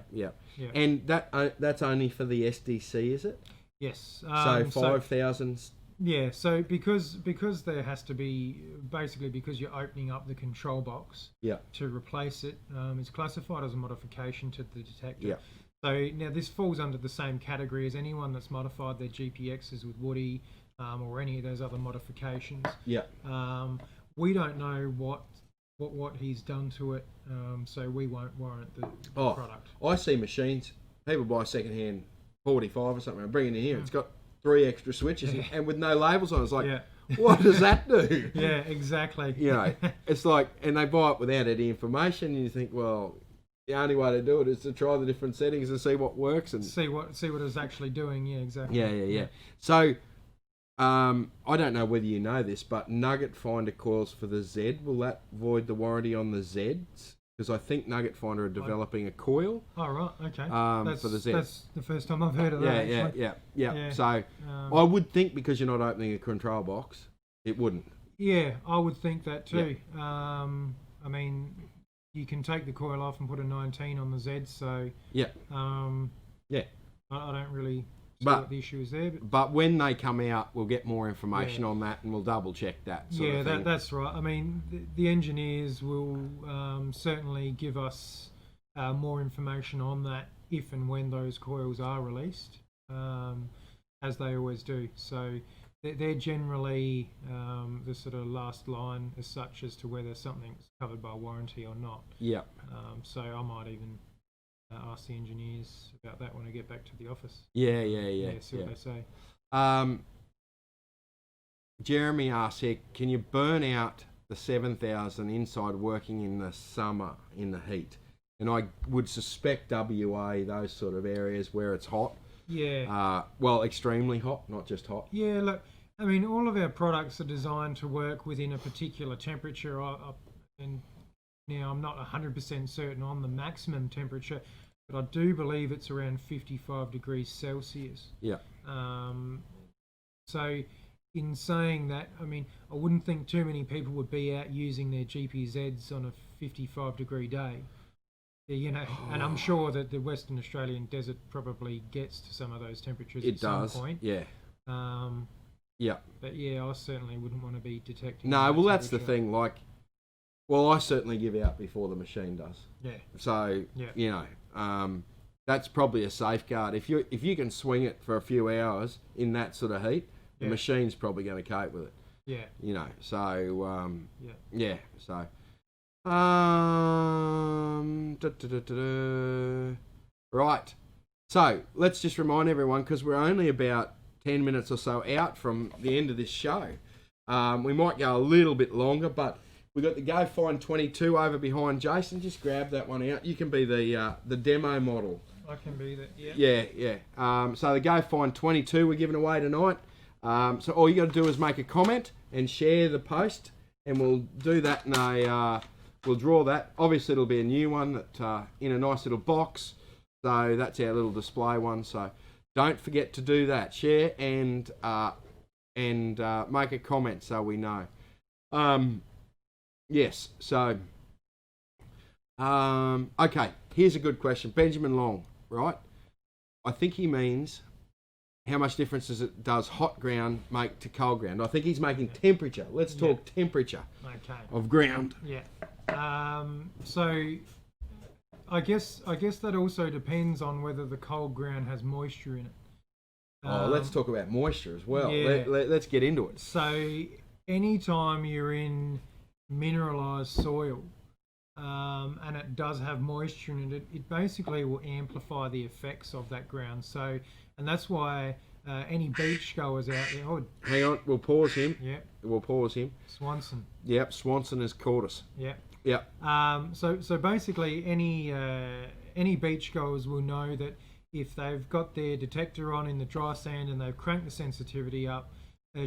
And that's only for the SDC, is it? Yes. So 5,000. Yeah. So because there has to be, basically because you're opening up the control box. To replace it, it's classified as a modification to the detector. So now this falls under the same category as anyone that's modified their GPXs with Woody, or any of those other modifications. We don't know what he's done to it, so we won't warrant the product. I see machines, people buy second-hand 45 or something, and bring it in here. It's got 3 extra switches and with no labels on it. It's like, what does that do? Yeah, exactly. You know, it's like, and they buy it without any information, and you think, well, the only way to do it is to try the different settings and see what works and see what it's actually doing. Yeah, exactly. Yeah. So, I don't know whether you know this, but Nugget Finder coils for the Z, will that void the warranty on the Zs? Because I think Nugget Finder are developing a coil. Oh, right, okay. For the Z. That's the first time I've heard of that. Yeah. So I would think because you're not opening a control box, it wouldn't. Yeah, I would think that too. I mean, you can take the coil off and put a 19 on the Z, so I don't really see what the issue is there. But when they come out, we'll get more information on that, and we'll double check that. That's right. I mean, the engineers will certainly give us more information on that if and when those coils are released, as they always do. So they're generally the sort of last line as such as to whether something's covered by warranty or not. Yeah. So I might even ask the engineers about that when I get back to the office. Yeah. See what they say. Jeremy asks here, can you burn out the 7000 inside working in the summer in the heat? And I would suspect WA, those sort of areas where it's hot. Yeah. Well, extremely hot, not just hot. Yeah, look, I mean, all of our products are designed to work within a particular temperature. And now I'm not 100% certain on the maximum temperature, but I do believe it's around 55 degrees Celsius. Yeah. So in saying that, I mean, I wouldn't think too many people would be out using their GPZs on a 55 degree day. You know, and I'm sure that the Western Australian desert probably gets to some of those temperatures at some point. Yeah. Yeah. But yeah, I certainly wouldn't want to be detecting. No, well, that's the thing. Like, well, I certainly give out before the machine does. Yeah. So, you know, that's probably a safeguard. If you can swing it for a few hours in that sort of heat, the machine's probably going to cope with it. Yeah. You know, so yeah. So. Right. So let's just remind everyone, because we're only about 10 minutes or so out from the end of this show. We might go a little bit longer, but we've got the Go Find 22 over behind Jason. Just grab that one out. You can be the demo model. I can be that, Yeah. So the Go Find 22 we're giving away tonight. So all you got to do is make a comment and share the post, and we'll do that in a... We'll draw that. Obviously, it'll be a new one that in a nice little box. So that's our little display one. So don't forget to do that. Share and make a comment so we know. Yes. So okay. Here's a good question, Benjamin Long. Right. I think he means how much difference does hot ground make to cold ground? I think he's making temperature. Let's talk temperature of ground. Yeah. So I guess that also depends on whether the cold ground has moisture in it. Let's talk about moisture as well. Yeah. Let's get into it. So anytime you're in mineralised soil and it does have moisture in it, it basically will amplify the effects of that ground. So, and that's why any beach goers out there... Oh, hang on, we'll pause him. Yeah. We'll pause him. Swanson. Yep, Swanson has caught us. Yep. Yep. So basically any beach goers will know that if they've got their detector on in the dry sand and they've cranked the sensitivity up,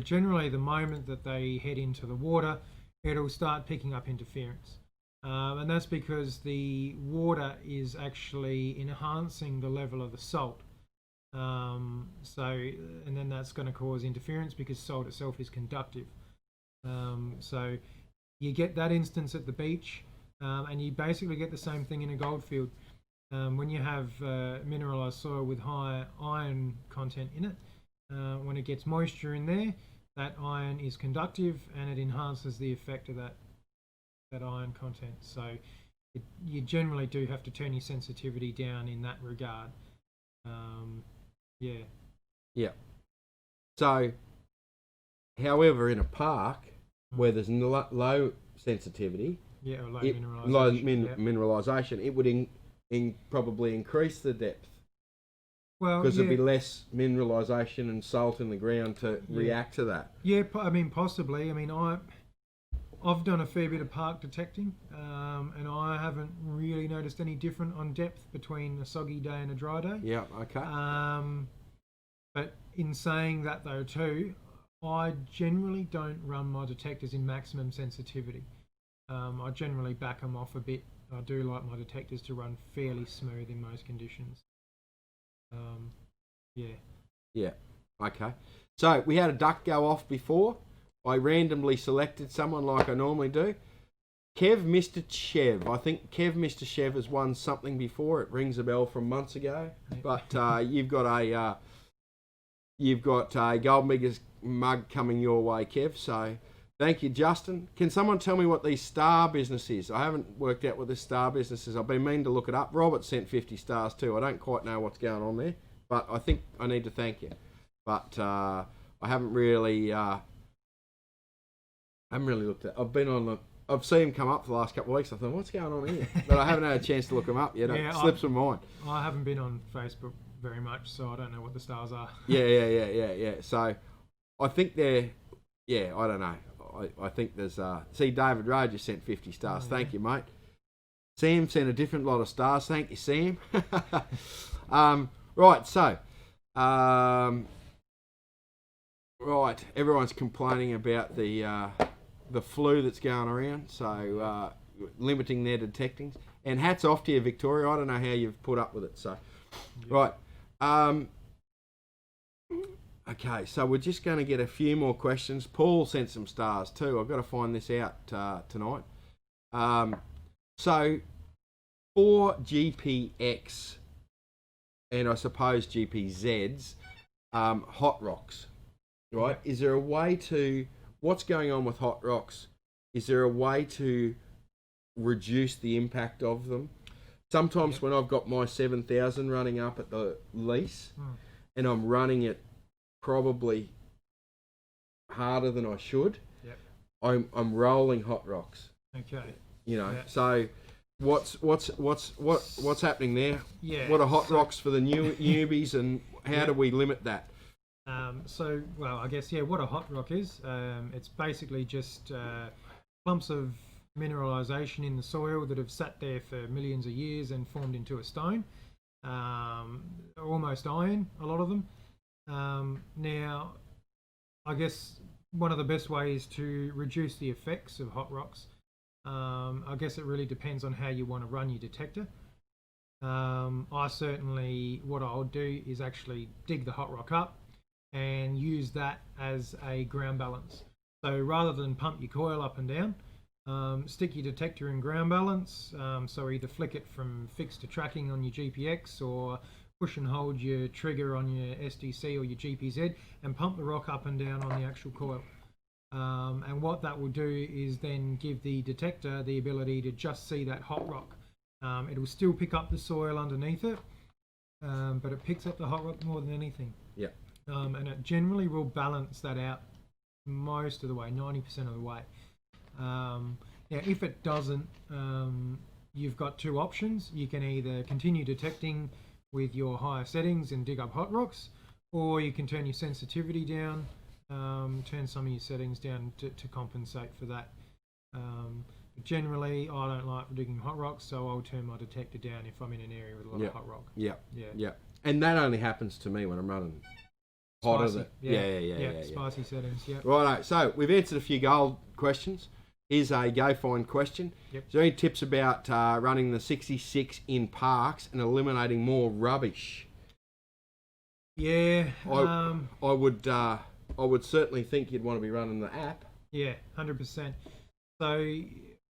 generally the moment that they head into the water, it'll start picking up interference. And that's because the water is actually enhancing the level of the salt. And then that's going to cause interference because salt itself is conductive. So you get that instance at the beach, and you basically get the same thing in a goldfield. When you have mineralised soil with high iron content in it, when it gets moisture in there, that iron is conductive and it enhances the effect of that iron content. So you generally do have to turn your sensitivity down in that regard. Yeah. So, however, in a park where there's low sensitivity, or low mineralisation, it would probably increase the depth. Well, because there'd be less mineralisation and salt in the ground to react to that. Yeah, I mean, possibly. I mean, I've done a fair bit of park detecting, and I haven't really noticed any different on depth between a soggy day and a dry day. Yeah, okay. But in saying that though too, I generally don't run my detectors in maximum sensitivity. I generally back them off a bit. I do like my detectors to run fairly smooth in most conditions. Yeah, okay. So we had a duck go off before. I randomly selected someone like I normally do. Kev Mr. Chev. I think Kev Mr. Chev has won something before. It rings a bell from months ago. But you've got a Gold Megas mug coming your way, Kev. So Thank you, Justin. Can someone tell me what the star business is? I haven't worked out what this star business is. I've been meaning to look it up. Robert sent 50 stars too. I don't quite know what's going on there, but I think I need to thank you. But I haven't really looked at. I've seen him come up for the last couple of weeks. I thought, what's going on here? But I haven't had a chance to look him up yet. It slips my mind. I haven't been on Facebook very much, so I don't know what the stars are. Yeah. So I think they're. Yeah, I don't know. I think there's see David Rowe just sent 50 stars. Thank you, mate. Sam sent a different lot of stars. Thank you, Sam. Right, so right, everyone's complaining about the flu that's going around, so limiting their detectings. And hats off to you, Victoria. I don't know how you've put up with it. So right. Okay, so we're just going to get a few more questions. Paul sent some stars too. I've got to find this out tonight. So for GPX and I suppose GPZs, hot rocks, right? Is there a way to, what's going on with hot rocks? Is there a way to reduce the impact of them? Sometimes when I've got my 7,000 running up at the lease and I'm running it probably harder than I should. I'm rolling hot rocks. Okay. You know, so what's happening there? Yeah. What are hot rocks for the newbies, and how do we limit that? So, well, I guess what a hot rock is. It's basically just clumps of mineralisation in the soil that have sat there for millions of years and formed into a stone. Almost iron, a lot of them. Now, I guess one of the best ways to reduce the effects of hot rocks, I guess it really depends on how you want to run your detector. I certainly, what I'll do is actually dig the hot rock up and use that as a ground balance. So rather than pump your coil up and down, stick your detector in ground balance. So either flick it from fixed to tracking on your GPX, or push and hold your trigger on your SDC or your GPZ and pump the rock up and down on the actual coil. And what that will do is then give the detector the ability to just see that hot rock. It will still pick up the soil underneath it, but it picks up the hot rock more than anything. Yeah. And it generally will balance that out most of the way, 90% of the way. If it doesn't, you've got two options. You can either continue detecting with your higher settings and dig up hot rocks, or you can turn your sensitivity down, turn some of your settings down to compensate for that. But generally, I don't like digging hot rocks, so I'll turn my detector down if I'm in an area with a lot of hot rock. Yeah. And that only happens to me when I'm running hotter than spicy settings. Yeah. Righto. So we've answered a few gold questions. Here's a go find question. Is there any tips about running the 66 in parks and eliminating more rubbish? Yeah. I would certainly think you'd want to be running the app. Yeah, 100%. So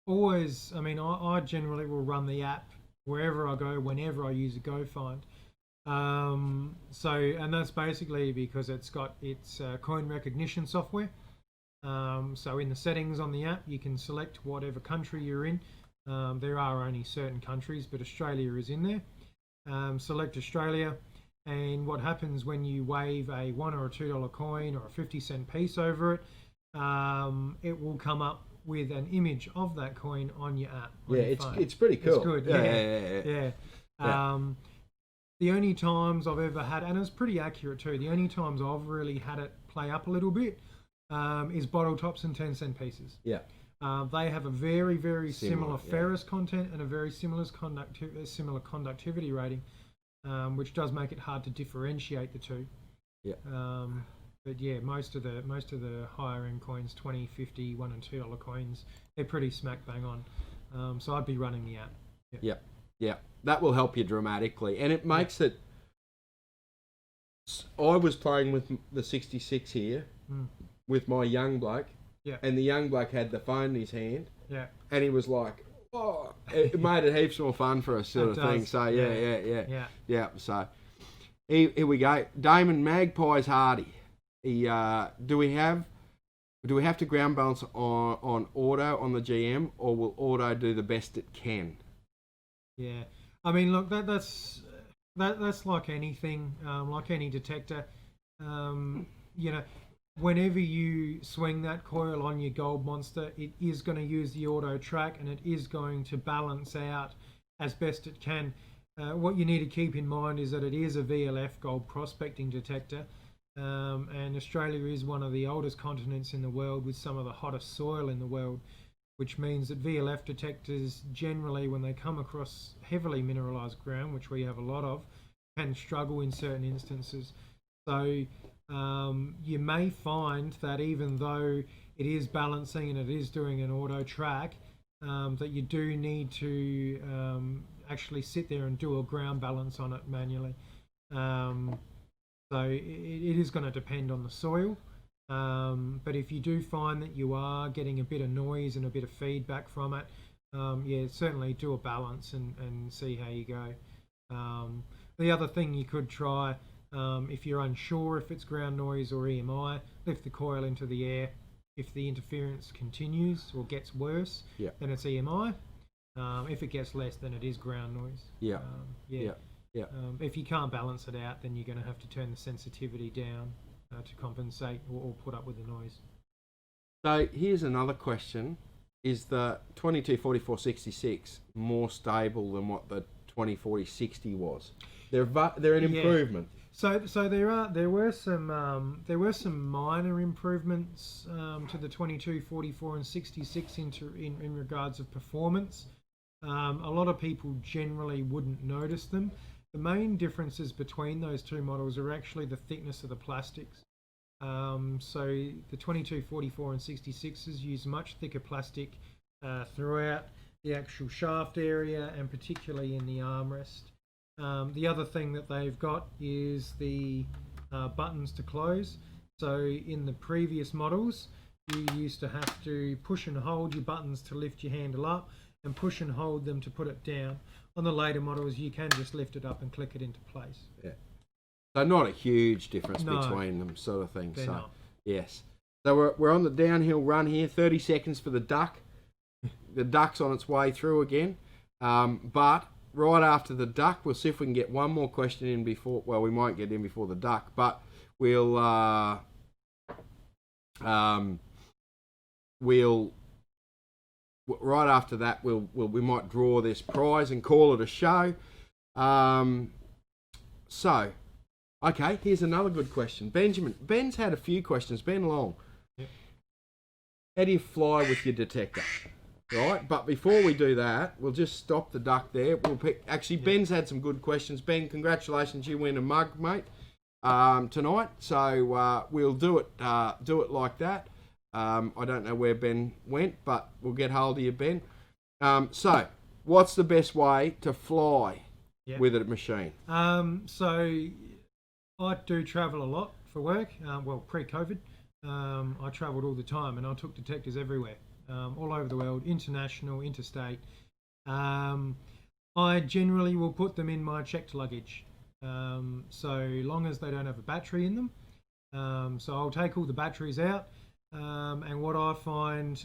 always, I generally will run the app wherever I go, whenever I use a go find. And that's basically because it's got its coin recognition software. So in the settings on the app, you can select whatever country you're in. There are only certain countries, but Australia is in there. Select Australia, and what happens when you wave a $1 or a $2 coin or a 50-cent piece over it, it will come up with an image of that coin on your app. It's pretty cool. It's good. Yeah. The only times I've ever had, and it's pretty accurate too, the only times I've really had it play up a little bit is bottle tops and 10-cent pieces. Yeah. They have a very, very similar ferrous content and a very similar conductivity rating, which does make it hard to differentiate the two. Yeah. But yeah, most of the higher end coins, 20, 50, $1 and $2 coins, they're pretty smack bang on. So I'd be running the app. Yeah. That will help you dramatically, and it makes it. I was playing with the 66 here with my young bloke, and the young bloke had the phone in his hand, and he was like, "Oh!" It made it heaps more fun for us, sort of thing. So yeah. So here we go. Damon Magpies Hardy. Do we have Do we have to ground balance on auto on the GM, or will auto do the best it can? Yeah, I mean, look, that's like anything, like any detector. You know, whenever you swing that coil on your gold monster, it is going to use the auto track, and it is going to balance out as best it can. What you need to keep in mind is that it is a VLF gold prospecting detector, and Australia is one of the oldest continents in the world with some of the hottest soil in the world, which means that VLF detectors generally, when they come across heavily mineralised ground, which we have a lot of, can struggle in certain instances. So you may find that even though it is balancing and it is doing an auto track, that you do need to actually sit there and do a ground balance on it manually. So it is going to depend on the soil. But if you do find that you are getting a bit of noise and a bit of feedback from it, yeah, certainly do a balance and see how you go. The other thing you could try, if you're unsure if it's ground noise or EMI, lift the coil into the air. If the interference continues or gets worse, then it's EMI. If it gets less, then it is ground noise. Yeah. If you can't balance it out, then you're going to have to turn the sensitivity down to compensate or put up with the noise. So here's another question. Is the 2244-66 more stable than what the 2040-60 was? They're an improvement. So there were some minor improvements to the 22, 44 and 66 in regards of performance. A lot of people generally wouldn't notice them. The main differences between those two models are actually the thickness of the plastics. So the 22, 44 and 66s use much thicker plastic throughout the actual shaft area and particularly in the armrest. The other thing that they've got is the buttons to close. So in the previous models, you used to have to push and hold your buttons to lift your handle up and push and hold them to put it down. On the later models, you can just lift it up and click it into place. Yeah. So not a huge difference between them, sort of thing. They're not. Yes. So we're on the downhill run here. 30 seconds for the duck. The duck's on its way through again. But right after the duck, we'll see if we can get one more question in before. Well, we might get in before the duck, but we'll right after that we might draw this prize and call it a show. So, okay, here's another good question. Ben's had a few questions. Ben Long. Yep. How do you fly with your detector? Right, but before we do that, we'll just stop the duck there. We'll pick. Actually, Ben's had some good questions. Ben, congratulations, you win a mug, mate, tonight. So we'll do it like that. I don't know where Ben went, but we'll get hold of you, Ben. So, what's the best way to fly with a machine? So, I do travel a lot for work. Well, pre-COVID, I travelled all the time, and I took detectors everywhere. All over the world, international, interstate. I generally will put them in my checked luggage, so long as they don't have a battery in them. So I'll take all the batteries out, and what I find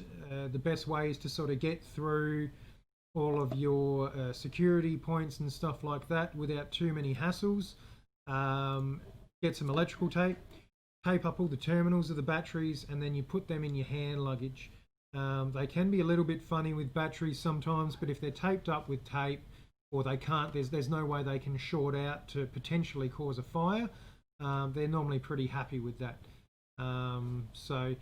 the best way is to sort of get through all of your security points and stuff like that without too many hassles. Get some electrical tape, tape up all the terminals of the batteries, and then you put them in your hand luggage. They can be a little bit funny with batteries sometimes, but if they're taped up with tape, or they can't, there's no way they can short out to potentially cause a fire, they're normally pretty happy with that. So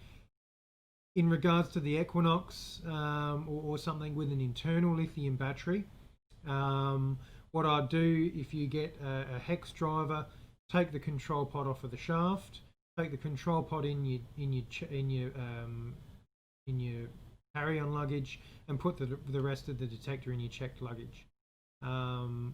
in regards to the Equinox or something with an internal lithium battery, what I'd do, if you get a hex driver, take the control pod off of the shaft, take the control pod in your carry-on luggage, and put the rest of the detector in your checked luggage. So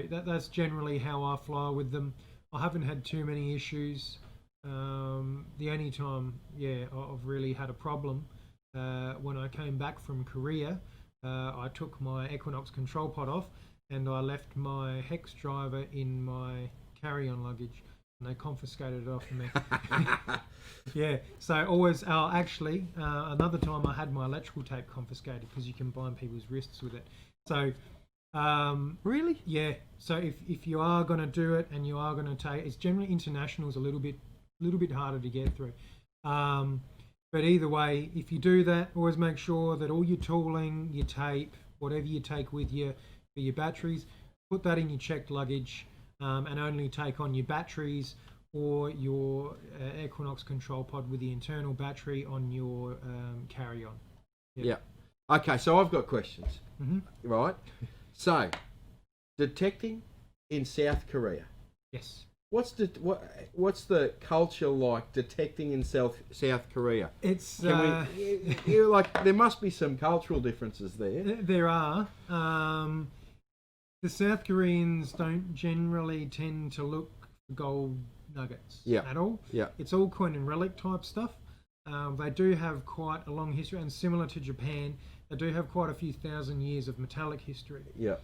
that's generally how I fly with them. I haven't had too many issues. The only time I've really had a problem when I came back from Korea, I took my Equinox control pod off and I left my hex driver in my carry-on luggage. and they confiscated it off of me. Yeah, so always, actually, another time I had my electrical tape confiscated because you can bind people's wrists with it. So, Really? yeah, so if you are going to do it and you are going to take, it's generally internationals a little bit harder to get through. But either way, if you do that, always make sure that all your tooling, your tape, whatever you take with you for your batteries, put that in your checked luggage, and only take on your batteries or your Equinox control pod with the internal battery on your carry-on. Yeah. Okay, so I've got questions. Mm-hmm. Right? So, detecting in South Korea. Yes. What's the culture like detecting in South Korea? It's You're like there must be some cultural differences there. There are. The South Koreans don't generally tend to look for gold nuggets at all. Yeah. It's all coin and relic type stuff. They do have quite a long history, and similar to Japan, they do have quite a few thousand years of metallic history. Yeah.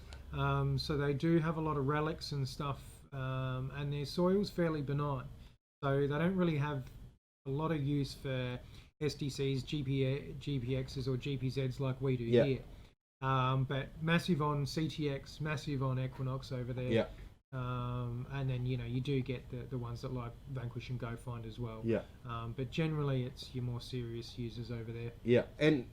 So they do have a lot of relics and stuff. And their soil's fairly benign, so they don't really have a lot of use for SDCs, GPXs or GPZs like we do here. But massive on CTX, massive on Equinox over there. Yeah. And then you do get the ones that like Vanquish and Go Find as well. Yeah. But generally it's your more serious users over there. Yeah, and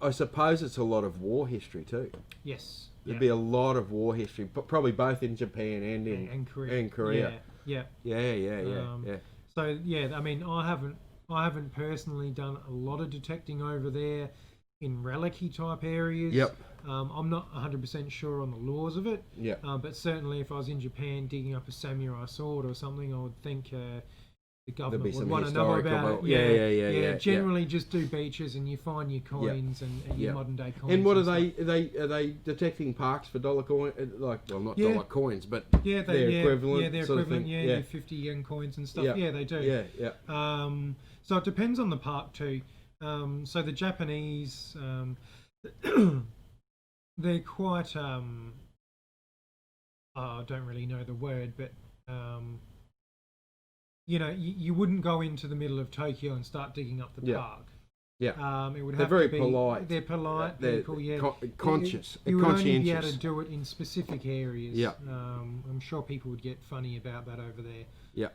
I suppose it's a lot of war history too. Yes. There'd be a lot of war history, but probably both in Japan and in Korea. Yeah. So yeah, I mean, I haven't personally done a lot of detecting over there in relic-y type areas. Yep. I'm not 100% sure on the laws of it. Yeah. But certainly, if I was in Japan digging up a samurai sword or something, I would think the government would want to know about it. Yeah. Generally, just do beaches and you find your coins and your modern day coins. And what are they detecting parks for dollar coin? Not dollar coins, but their equivalent. Yeah, their sort equivalent. Of thing. Your 50 yen coins and stuff. Yeah, they do. Yeah. So it depends on the park too. So the Japanese, they're quite. I don't really know the word, but. You wouldn't go into the middle of Tokyo and start digging up the park. Yeah. It would They're have very to be, polite. They're polite. They're cool, yeah. Conscious. You would only be able conscientious. to do it in specific areas. Yeah. I'm sure people would get funny about that over there. Yeah.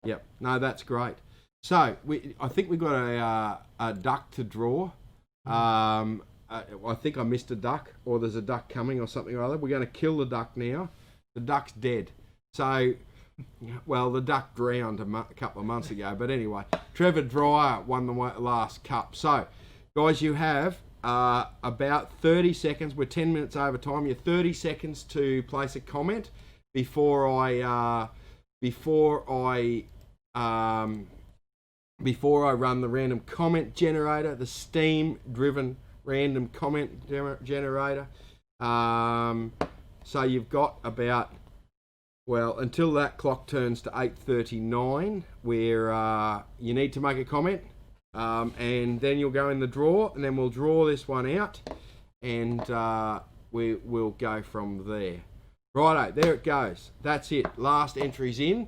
Yeah. No, that's great. So I think we got a duck to draw. I think I missed a duck, or there's a duck coming, or something or other. We're going to kill the duck now. The duck's dead. So. Well, the duck drowned a couple of months ago, but anyway, Trevor Dreyer won the last cup. So, guys, you have about 30 seconds. We're 10 minutes over time. You have 30 seconds to place a comment before I run the random comment generator, the steam-driven random comment generator. So you've got about. Well, until that clock turns to 8:39, where you need to make a comment, and then you'll go in the draw, and then we'll draw this one out, and we'll go from there. Righto, there it goes. That's it. Last entry's in.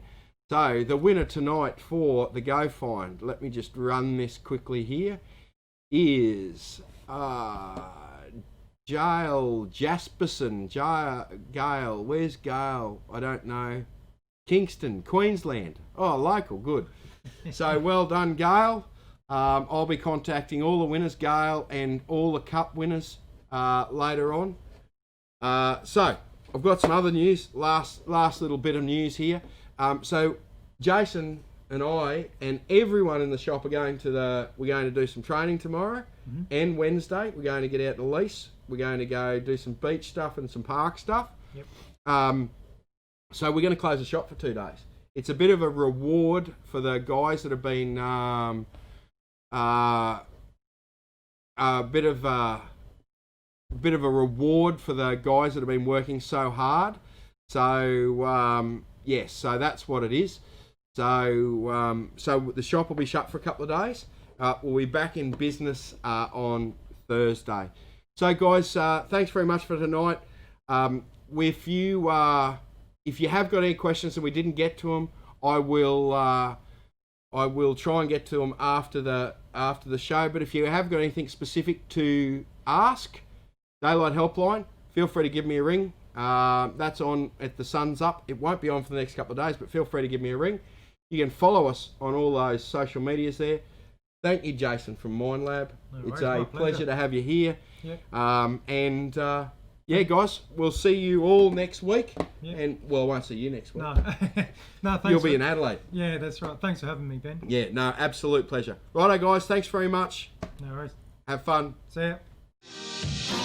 So the winner tonight for the Go Find, let me just run this quickly here, is Gail Jasperson. Gail, where's Gail? I don't know. Kingston, Queensland. Oh, local, good. So well done, Gail. I'll be contacting all the winners, Gail, and all the cup winners later on. So I've got some other news. Last little bit of news here. So Jason and I and everyone in the shop are going to do some training tomorrow and Wednesday. We're going to get out to Sluice. We're going to go do some beach stuff and some park stuff. Yep. So we're going to close the shop for 2 days. It's a bit of a reward for the guys that have been a bit of a reward for the guys that have been working so hard. So yes, so that's what it is. So so the shop will be shut for a couple of days. We'll be back in business on Thursday. So guys, thanks very much for tonight. If you if you have got any questions and we didn't get to them, I will try and get to them after the show. But if you have got anything specific to ask, Daylight Helpline, feel free to give me a ring. That's on at the sun's up. It won't be on for the next couple of days, but feel free to give me a ring. You can follow us on all those social medias there. Thank you, Jason from Mind Lab. No it's worries, a pleasure to have you here. Yeah. Yeah, guys, we'll see you all next week. Yeah. And, well, I won't see you next week. No, no, thanks. You'll be in Adelaide. Yeah, that's right. Thanks for having me, Ben. Yeah, no, absolute pleasure. Righto, guys, thanks very much. No worries. Have fun. See ya.